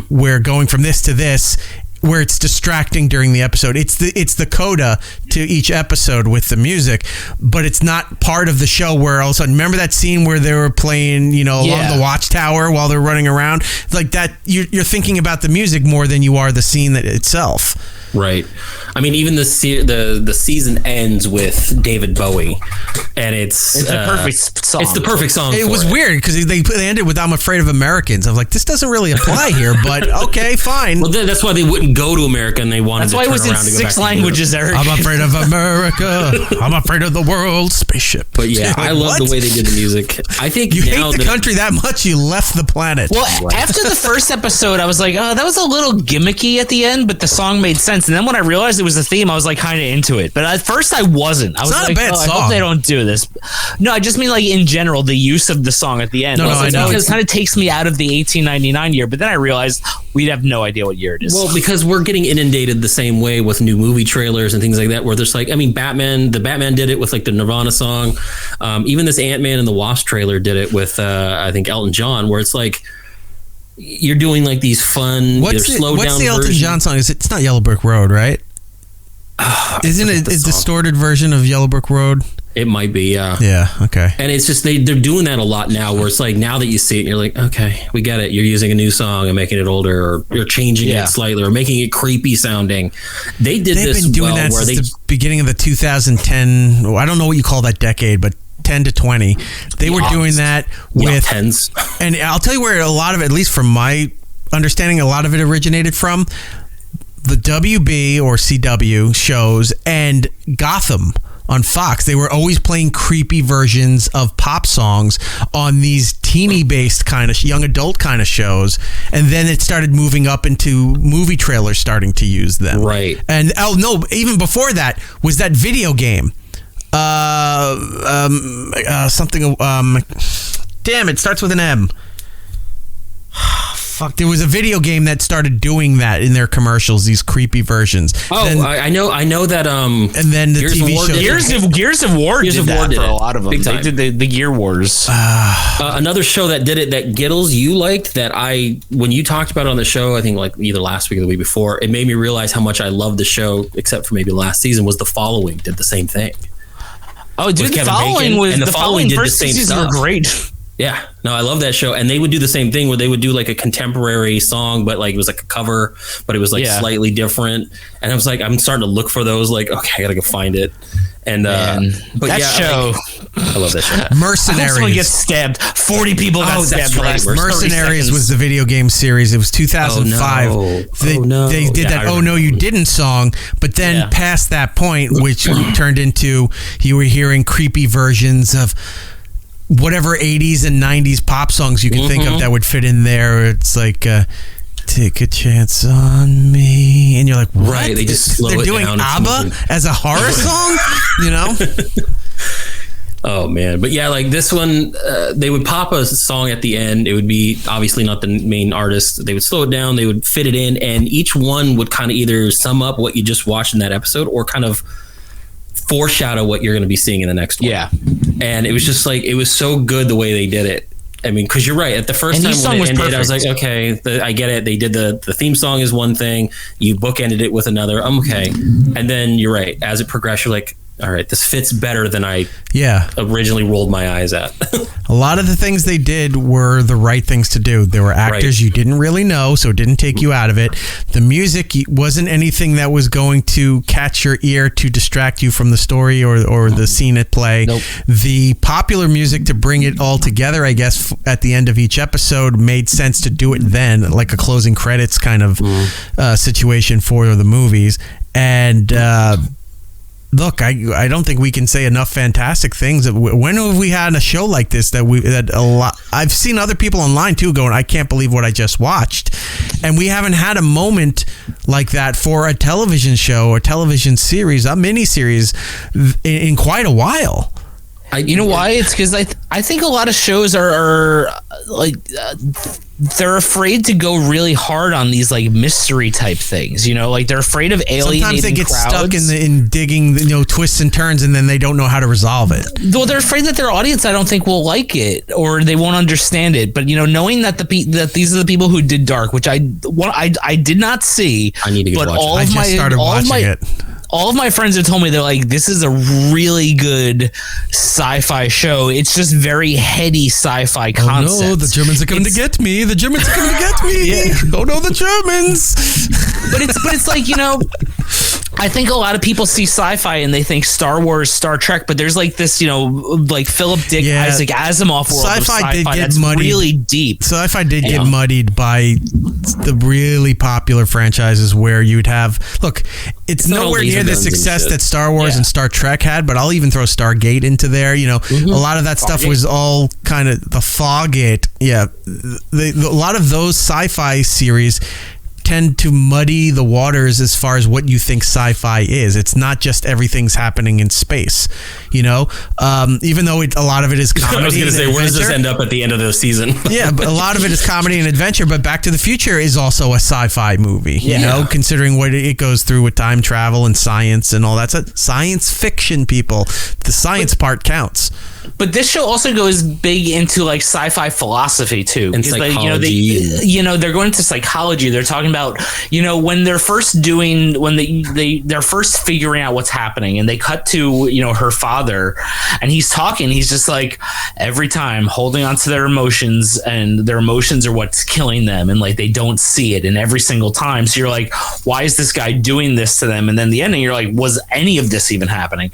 Where going from this to this, where it's distracting during the episode. It's the coda to each episode with the music, but it's not part of the show where all of a sudden, remember that scene where they were playing, along the watchtower while they're running around? Like that, you're thinking about the music more than you are the scene itself. Right. I mean, even the season ends with David Bowie, and it's a perfect song. It's the perfect song. It was weird because they ended with "I'm Afraid of Americans." I was like, this doesn't really apply here, but okay, fine. Well, that's why they wouldn't go to America, and they wanted. That's why it was in 6 languages, Eric. I'm afraid of America. I'm afraid of the world. Spaceship. But yeah, I love the way they did the music. I think you hate the country that much, you left the planet. Well, after the first episode, I was like, oh, that was a little gimmicky at the end, but the song made sense. And then when I realized it was a theme, I was like kind of into it. But at first I wasn't. I was not like, a bad song. I hope they don't do this. No, I just mean like in general, the use of the song at the end. I know. It kind of takes me out of the 1899 year, but then I realized we'd have no idea what year it is. Well, because we're getting inundated the same way with new movie trailers and things like that, where there's like, I mean, the Batman did it with like the Nirvana song. Even this Ant-Man and the Wasp trailer did it with, I think, Elton John, where it's like, you're doing like these fun, slow down What's the Elton version. John song? It's not Yellow Brick Road, right? Isn't it a distorted version of Yellow Brick Road? It might be, yeah. Yeah, okay. And it's just, they're doing that a lot now, where it's like, now that you see it, and you're like, okay, we get it. You're using a new song and making it older, or you're changing it slightly, or making it creepy sounding. They've been doing that since the beginning of the 2010, I don't know what you call that decade, but 10 to 20. They were doing that with tens. And I'll tell you where a lot of it, at least from my understanding, a lot of it originated from the WB or CW shows and Gotham on Fox. They were always playing creepy versions of pop songs on these teeny-based kind of young adult kind of shows, and then it started moving up into movie trailers starting to use them. Right. And even before that was that video game. Damn, it starts with an M. Fuck, there was a video game that started doing that in their commercials, these creepy versions. Oh, then, I know that. And then the TV show. Gears of War did that for a lot of them. They did the Gear Wars. Another show that did it that Giddles, you liked, that when you talked about it on the show, I think like either last week or the week before, it made me realize how much I loved the show, except for maybe last season, was The Following did the same thing. Oh, dude, The Following did first the same season were great. Yeah, no, I love that show. And they would do the same thing where they would do like a contemporary song, but like it was like a cover, but it was like slightly different. And I was like, I'm starting to look for those. Like, okay, I gotta go find it. And but that show, I love that show. Mercenaries. Someone gets stabbed. 40 people got stabbed. Right. Mercenaries was the video game series. It was 2005. They did that "Oh No You Didn't" song, but then past that point, which turned into you were hearing creepy versions of whatever 80s and 90s pop songs you can think of that would fit in there. It's like take a chance on me, and you're like, what? Right, they're doing ABBA as a horror song, you know? Oh man, but yeah, like this one, they would pop a song at the end. It would be obviously not the main artist. They would slow it down, they would fit it in, and each one would kind of either sum up what you just watched in that episode or kind of foreshadow what you're going to be seeing in the next one. Yeah. And it was just like, it was so good the way they did it. I mean, because you're right. At the first time when it ended, I was like, okay, I get it. They did the theme song is one thing. You bookended it with another. I'm okay. And then you're right. As it progressed, you're like, all right, this fits better than I originally rolled my eyes at. A lot of the things they did were the right things to do. There were actors you didn't really know, so it didn't take you out of it. The music wasn't anything that was going to catch your ear to distract you from the story or the scene at play. Nope. The popular music to bring it all together, I guess, at the end of each episode made sense to do it then, like a closing credits kind of situation for the movies. And look, I don't think we can say enough fantastic things. When have we had a show like this that a lot? I've seen other people online too going, I can't believe what I just watched, and we haven't had a moment like that for a television show or television series, a miniseries, in quite a while. You know why? It's because I think a lot of shows are like they're afraid to go really hard on these like mystery type things. You know, like they're afraid of alienating Sometimes they get crowds. stuck in digging, twists and turns, and then they don't know how to resolve it. Well, they're afraid that their audience, I don't think, will like it or they won't understand it. But knowing that that these are the people who did Dark, which I did not see. I need to get watching. I just started watching it. All of my friends have told me they're like, this is a really good sci-fi show. It's just very heady sci-fi concepts. Oh no, the Germans are coming to get me. The Germans are coming to get me. Yeah. Oh no, the Germans. But it's like, I think a lot of people see sci-fi and they think Star Wars, Star Trek, but there's like this, like Philip Dick, Isaac Asimov world Sci-fi of did get that's muddied. really deep. Sci-fi did get muddied by the really popular franchises where you'd have, look, it's nowhere near the success that Star Wars and Star Trek had, but I'll even throw Stargate into there. A lot of that stuff was all kind of the Fargate. Yeah. A lot of those sci-fi series tend to muddy the waters as far as what you think sci-fi is. It's not just everything's happening in space, even though a lot of it is comedy. I was going to say, where does this end up at the end of the season? Yeah, but a lot of it is comedy and adventure, but Back to the Future is also a sci-fi movie, considering what it goes through with time travel and science and all that. Science fiction, people. The science part counts. But this show also goes big into like sci-fi philosophy too, and psychology. They're going into psychology. They're talking about when they're first they're first figuring out what's happening, and they cut to her father, and he's talking. He's just like, every time holding on to their emotions, and their emotions are what's killing them, and like they don't see it, and every single time. So you're like, why is this guy doing this to them? And then the ending, you're like, was any of this even happening?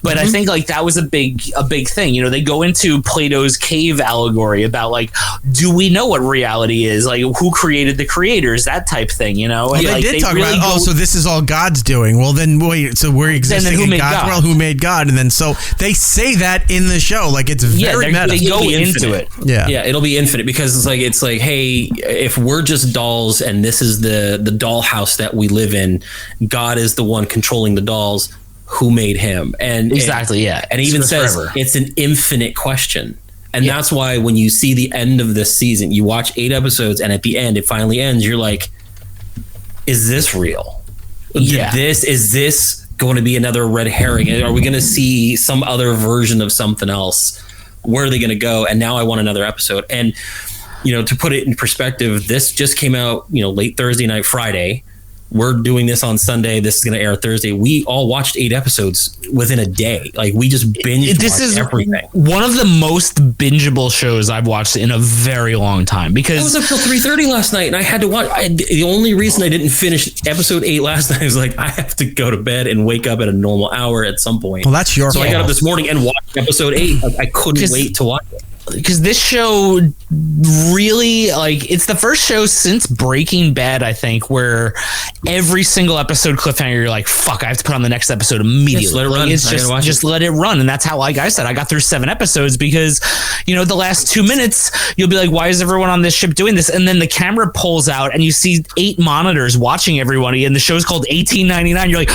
But I think like that was a big thing. They go into Plato's cave allegory about like, do we know what reality is? Like, who created the creators? That type thing, And they did talk about, so this is all God's doing. Well, then wait, so we're existing in God's world. Who made God? And then so they say that in the show, like it's very meta. They go into it. Yeah, it'll be infinite because it's like, hey, if we're just dolls and this is the dollhouse that we live in, God is the one controlling the dolls. Who made him? And exactly, and even says forever. It's an infinite question. And that's why when you see the end of this season, you watch 8 episodes and at the end it finally ends, you're like, is this real? Yeah. Is this going to be another red herring? Are we going to see some other version of something else? Where are they going to go? And now I want another episode. And to put it in perspective, this just came out late Thursday night, Friday. We're doing this on Sunday. This is going to air Thursday. We all watched 8 episodes within a day. Like we just binged everything. One of the most bingeable shows I've watched in a very long time because I was up till 3:30 last night and I had to watch. The only reason I didn't finish episode 8 last night is like I have to go to bed and wake up at a normal hour at some point. Well, that's your fault. So I got up this morning and watched episode 8. I couldn't wait to watch it. Because this show really, like, it's the first show since Breaking Bad, I think, where every single episode cliffhanger, you're like, fuck, I have to put on the next episode immediately. Just let it run. It's just let it run. And that's how, like I said, I got through 7 episodes because, the last 2 minutes, you'll be like, why is everyone on this ship doing this? And then the camera pulls out and you see 8 monitors watching everybody. And the show's called 1899. You're like,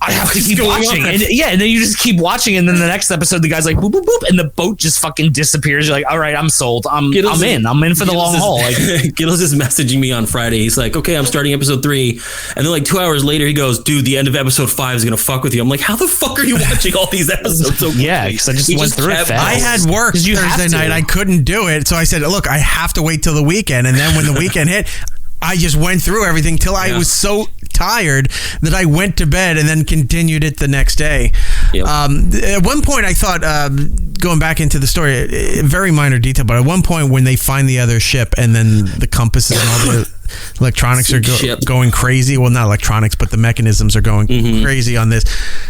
I have to keep watching. And then you just keep watching. And then the next episode, the guy's like, boop, boop, boop. And the boat just fucking disappears. You're like, all right, I'm sold. I'm in. I'm in for the long haul. Like, Gittles is messaging me on Friday. He's like, okay, I'm starting episode 3. And then like 2 hours later, he goes, dude, the end of episode 5 is going to fuck with you. I'm like, how the fuck are you watching all these episodes so quickly? Yeah, because I just went through it fast. I had work Thursday night. I couldn't do it. So I said, look, I have to wait till the weekend. And then when the weekend hit, I just went through everything till I was so tired that I went to bed and then continued it the next day. Yep. At one point, I thought, going back into the story, a very minor detail, but at one point when they find the other ship and then the compasses and all the electronics are going crazy. Well, not electronics, but the mechanisms are going crazy on this.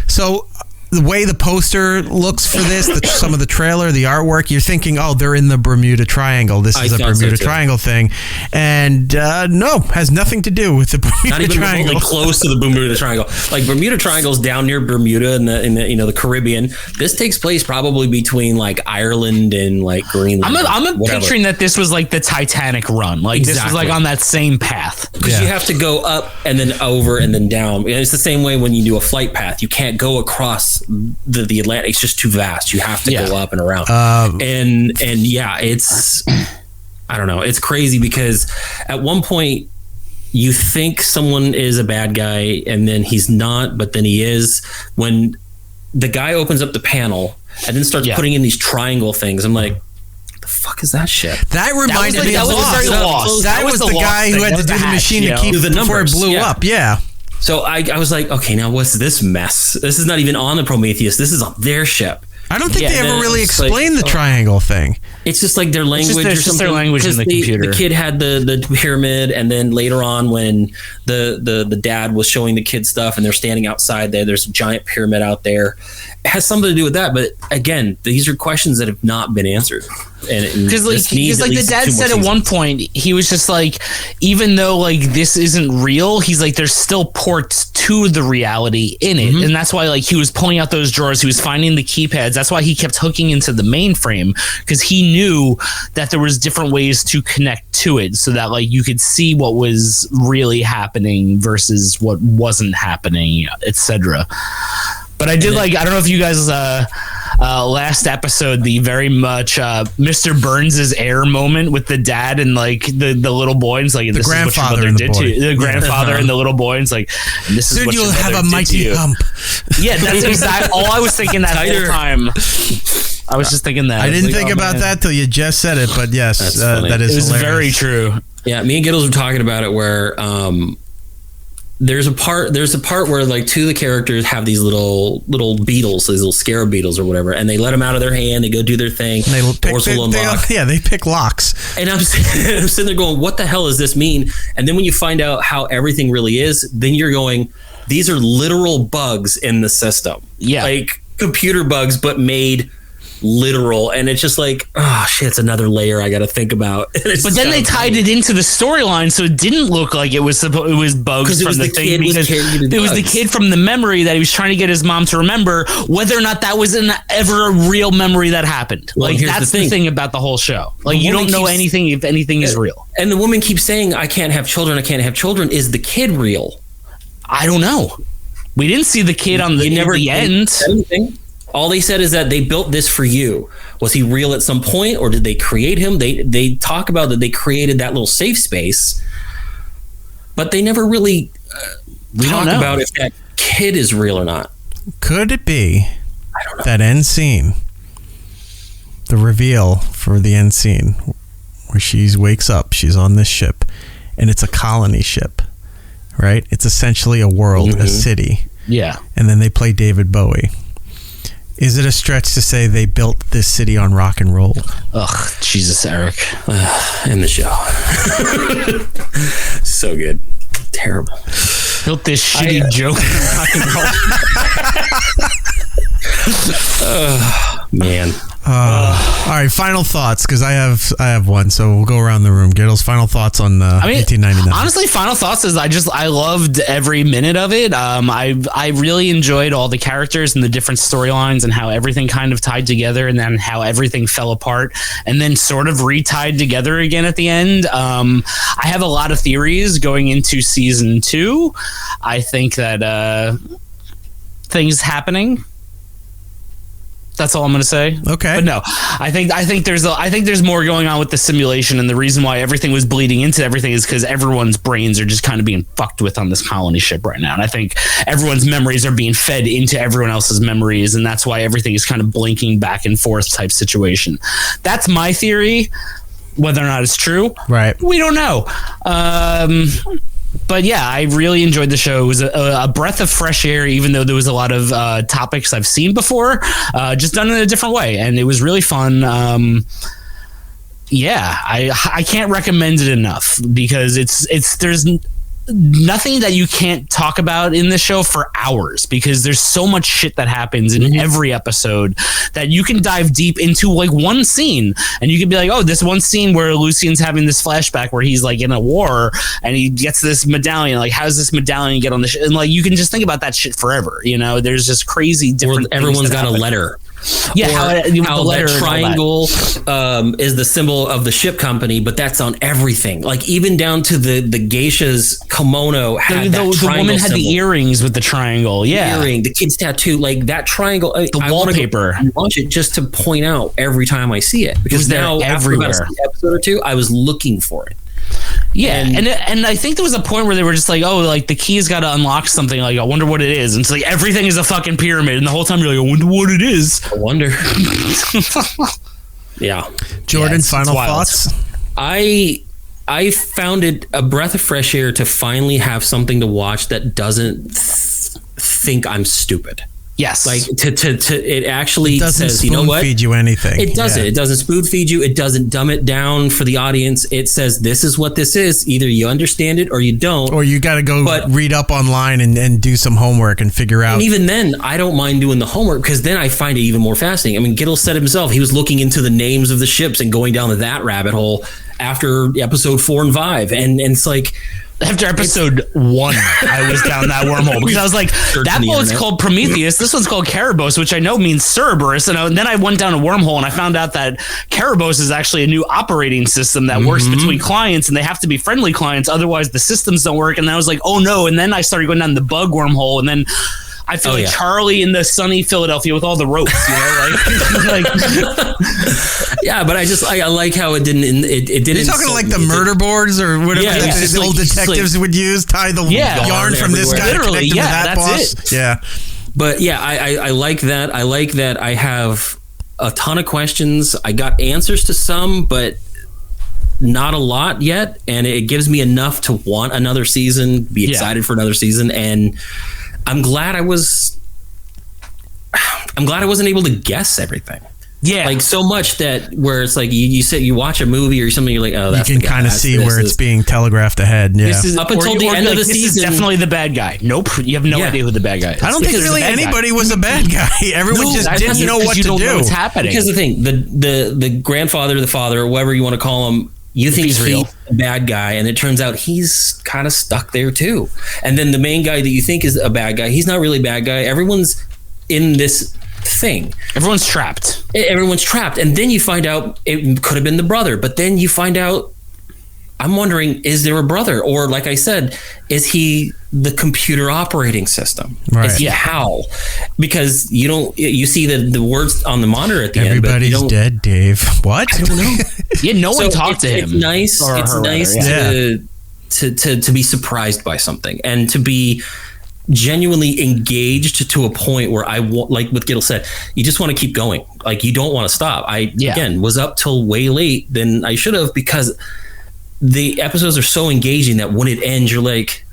So the way the poster looks for this, some of the trailer, the artwork, you're thinking, oh, they're in the Bermuda Triangle. This is a Bermuda Triangle thing. And no, has nothing to do with the Bermuda Not even Triangle. remotely close to the Bermuda Triangle. Like Bermuda Triangle's down near Bermuda in the the Caribbean. This takes place probably between like Ireland and like Greenland. I'm picturing that this was like the Titanic run. Like this was like on that same path. Because you have to go up and then over and then down. And it's the same way when you do a flight path. You can't go across the Atlantic. It's just too vast. You have to go up and around. And yeah, it's, I don't know. It's crazy because at one point you think someone is a bad guy and then he's not, but then he is. When the guy opens up the panel and then starts putting in these triangle things, I'm like, the fuck is that shit? That reminded me of Lost. That was the guy who had to do the machine to keep the number before it blew up. Yeah. So I was like, okay, now what's this mess? This is not even on the Prometheus. This is on their ship. I don't think they ever really explained the triangle thing. It's just like their language. It's just their language in the computer. The kid had the pyramid, and then later on, when the dad was showing the kid stuff, and they're standing outside there's a giant pyramid out there. It has something to do with that, but again, these are questions that have not been answered. Because like the dad said at one point, he was just like, even though like this isn't real, he's like, there's still ports to the reality in it, and that's why like he was pulling out those drawers, he was finding the keypads. That's why he kept hooking into the mainframe, because he knew that there was different ways to connect to it, so that like you could see what was really happening versus what wasn't happening, etc. But I did like, I don't know if you guys last episode, the very much Mr. Burns' air moment with the dad and like the little boy, and it's like, this is what your mother did to you. The grandfather and the little boy, and it's like, this is what your mother did to you. Soon you'll have a mighty hump. Yeah, that's exactly all I was thinking that whole time. I was just thinking that. I didn't think about that till you just said it, but yes, that is hilarious. It was very true. Yeah, me and Giddles were talking about it where there's a part where like two of the characters have these little beetles, these little scarab beetles or whatever, and they let them out of their hand. They go do their thing. They pick locks. And I'm sitting there going, what the hell does this mean? And then when you find out how everything really is, then you're going, these are literal bugs in the system. Yeah, like computer bugs, but made literal. And it's just like, oh shit, it's another layer I got to think about. But then they tied it into the storyline, so it didn't look like it was bugs from the thing, because it was the kid from the memory that he was trying to get his mom to remember, whether or not that was ever a real memory that happened. Well, like that's the thing about the whole show. Like you don't know anything if anything is real. And the woman keeps saying, I can't have children. I can't have children. Is the kid real? I don't know. We didn't see the kid on the end. All they said is that they built this for you. Was he real at some point, or did they create him? They talk about that they created that little safe space, but they never really talk about if that kid is real or not. Could it be I don't know. That end scene, the reveal for the end scene, where she wakes up, she's on this ship, and it's a colony ship, right? It's essentially a world, a city. Yeah. And then they play David Bowie. Is it a stretch to say they built this city on rock and roll? Ugh, Jesus, Eric. In the show. So good. Terrible. Built this shitty joke on rock and roll. Man. All right, final thoughts, because I have one, so we'll go around the room. Giddles, final thoughts on 1899. Honestly, final thoughts is I loved every minute of it. I really enjoyed all the characters and the different storylines and how everything kind of tied together, and then how everything fell apart and then sort of retied together again at the end. I have a lot of theories going into season 2. I think that things happening. That's all I'm going to say. Okay. But no, I think there's more going on with the simulation, and the reason why everything was bleeding into everything is because everyone's brains are just kind of being fucked with on this colony ship right now. And I think everyone's memories are being fed into everyone else's memories, and that's why everything is kind of blinking back and forth type situation. That's my theory. Whether or not it's true, right? We don't know. But yeah, I really enjoyed the show. It was a breath of fresh air, even though there was a lot of topics I've seen before, just done in a different way. And it was really fun. Yeah, I can't recommend it enough, because nothing that you can't talk about in the show for hours, because there's so much shit that happens in every episode that you can dive deep into like one scene, and you can be like, oh, this one scene where Lucien's having this flashback where he's like in a war and he gets this medallion, like how does this medallion get on the shit? And like you can just think about that shit forever, you know. There's just crazy different or everyone's got a letter. Yeah, how that triangle is the symbol of the ship company, but that's on everything. Like even down to the geisha's kimono had the woman had symbol. The earrings with the triangle. Yeah, the kid's tattoo, like that triangle. The wallpaper. I watch it just to point out every time I see it, because now everywhere. After about an episode or two, I was looking for it. Yeah, and I think there was a point where they were just like, oh, like the key's got to unlock something. Like, I wonder what it is. And it's like everything is a fucking pyramid, and the whole time you're like, I wonder what it is. I wonder. Yeah, Jordan, final thoughts. I found it a breath of fresh air to finally have something to watch that doesn't think I'm stupid. Yes, like to it actually says, you know what? Feed you anything. It doesn't. It doesn't spoon feed you. It doesn't dumb it down for the audience. It says this is what this is. Either you understand it or you don't. Or you got to go read up online and do some homework and figure out. And even then, I don't mind doing the homework, because then I find it even more fascinating. I mean, Gobble said himself, he was looking into the names of the ships and going down that rabbit hole after episode 4 and 5, and it's like. After episode 1, I was down that wormhole, because I was like, that boat's called Prometheus. This one's called Kerberos, which I know means Cerberus. And then I went down a wormhole and I found out that Kerberos is actually a new operating system that works between clients, and they have to be friendly clients. Otherwise, the systems don't work. And then I was like, oh no. And then I started going down the bug wormhole. And then I feel like Charlie in the sunny Philadelphia with all the ropes, you know, like yeah. But I like how it didn't. It didn't. You're talking like the murder boards or whatever the old detectives would use, tie the yarn from this guy, literally, to that boss. It. Yeah, but yeah, I like that. I like that. I have a ton of questions. I got answers to some, but not a lot yet, and it gives me enough to want another season, be excited for another season, and. I'm glad I wasn't able to guess everything. Yeah, like so much that where it's like you said you watch a movie or something, you're like, oh, that's you can kind of see where it's being telegraphed ahead. Yeah, this is, up until the end of the season, this is definitely the bad guy. Nope, you have no idea who the bad guy is. I don't think really anybody was a bad guy. Everyone just didn't know what to do. What's happening? Because the thing, the grandfather, the father, or whatever you want to call him. You think he's a bad guy, and it turns out he's kind of stuck there too. And then the main guy that you think is a bad guy, he's not really a bad guy. Everyone's in this thing. Everyone's trapped. Everyone's trapped. And then you find out it could have been the brother. But then you find out, I'm wondering, is there a brother? Or like I said, is he the computer operating system? Right. Is he Hal? Because you see the words on the monitor at the Everybody's end. Everybody's dead, Dave. What? I don't know. Yeah, no one talked to him. It's nice. It's nice to be surprised by something and to be genuinely engaged to a point where like what Gobble said, you just want to keep going. Like you don't want to stop. Again was up till way late than I should have, because the episodes are so engaging that when it ends, you're like,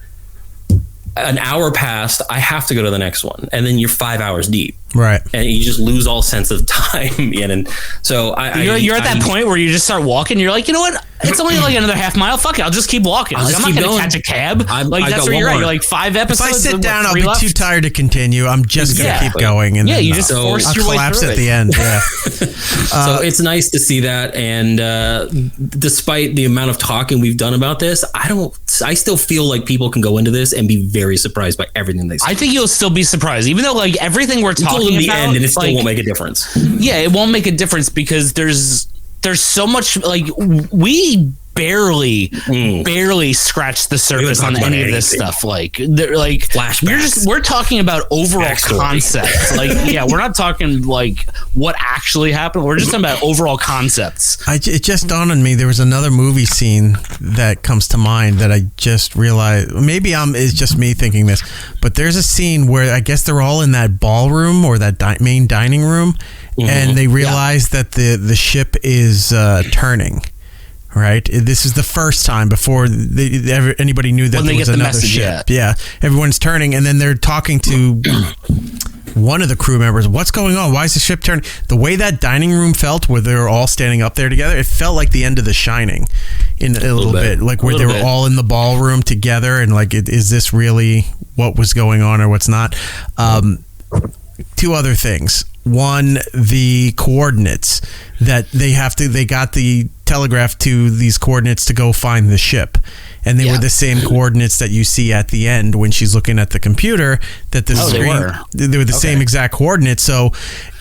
an hour passed, I have to go to the next one, and then you're 5 hours deep, right? And you just lose all sense of time. And so you're at that point where you just start walking. You're like, you know what? It's only like another half mile. Fuck it, I'll just keep walking. I'm not going to catch a cab. That's where you're at. You're like 5 episodes. If I sit down, I'll be too tired to continue. I'm just going to keep going. And you just force your way through it. I'll collapse at the end. Yeah. So it's nice to see that. And despite the amount of talking we've done about this, I still feel like people can go into this and be very surprised by everything they see. I think you'll still be surprised, even though like everything we're talking about, the end, and it still won't make a difference. Yeah, it won't make a difference because there's so much, like we barely scratched the surface on any of this stuff. Like flashbacks. We're talking about overall concepts. Like we're not talking like what actually happened. We're just talking about overall concepts. It just dawned on me there was another movie scene that comes to mind that I just realized. Maybe it's just me thinking this, but there's a scene where I guess they're all in that ballroom or that main dining room, and they realize that the ship is turning. Right. This is the first time before anybody knew that there was another ship. Yeah. Everyone's turning, and then they're talking to one of the crew members, what's going on? Why is the ship turning? The way that dining room felt, where they were all standing up there together, it felt like the end of The Shining in a little bit. Like where they were all in the ballroom together, and like, is this really what was going on or what's not? Two other things. One, the coordinates that they got the telegraph to these coordinates to go find the ship. And they were the same coordinates that you see at the end when she's looking at the computer. That the screen, they were the same exact coordinates. So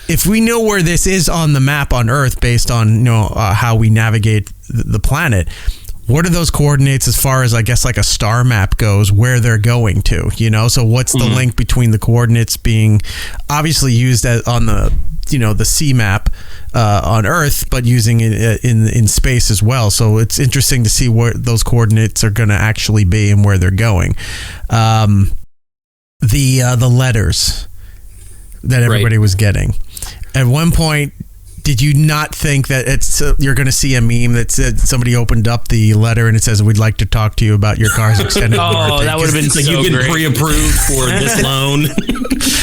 if we know where this is on the map on Earth based on how we navigate the planet, what are those coordinates as far as, I guess, like a star map goes, where they're going to? So what's the link between the coordinates being obviously used on the the sea map on Earth, but using it in space as well? So it's interesting to see where those coordinates are going to actually be and where they're going. The letters that everybody was getting at one point. Did you not think that you're going to see a meme that said somebody opened up the letter and it says, "We'd like to talk to you about your car's extended warranty"? Oh, that would have been so you've been great. pre-approved for this loan.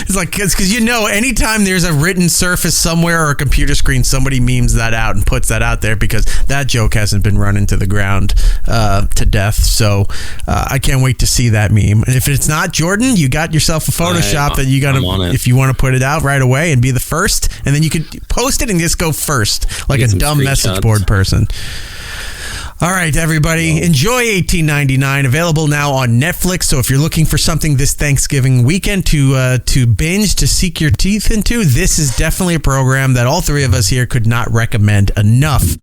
It's like, because anytime there's a written surface somewhere or a computer screen, somebody memes that out and puts that out there, because that joke hasn't been run into the ground to death. So I can't wait to see that meme. And if it's not, Jordan, you got yourself a Photoshop that you got to, if you want to put it out right away and be the first, and then you could post it and just go first like a dumb message board person. All right, everybody, enjoy 1899, available now on Netflix. So if you're looking for something this Thanksgiving weekend to binge, to sink your teeth into, this is definitely a program that all three of us here could not recommend enough.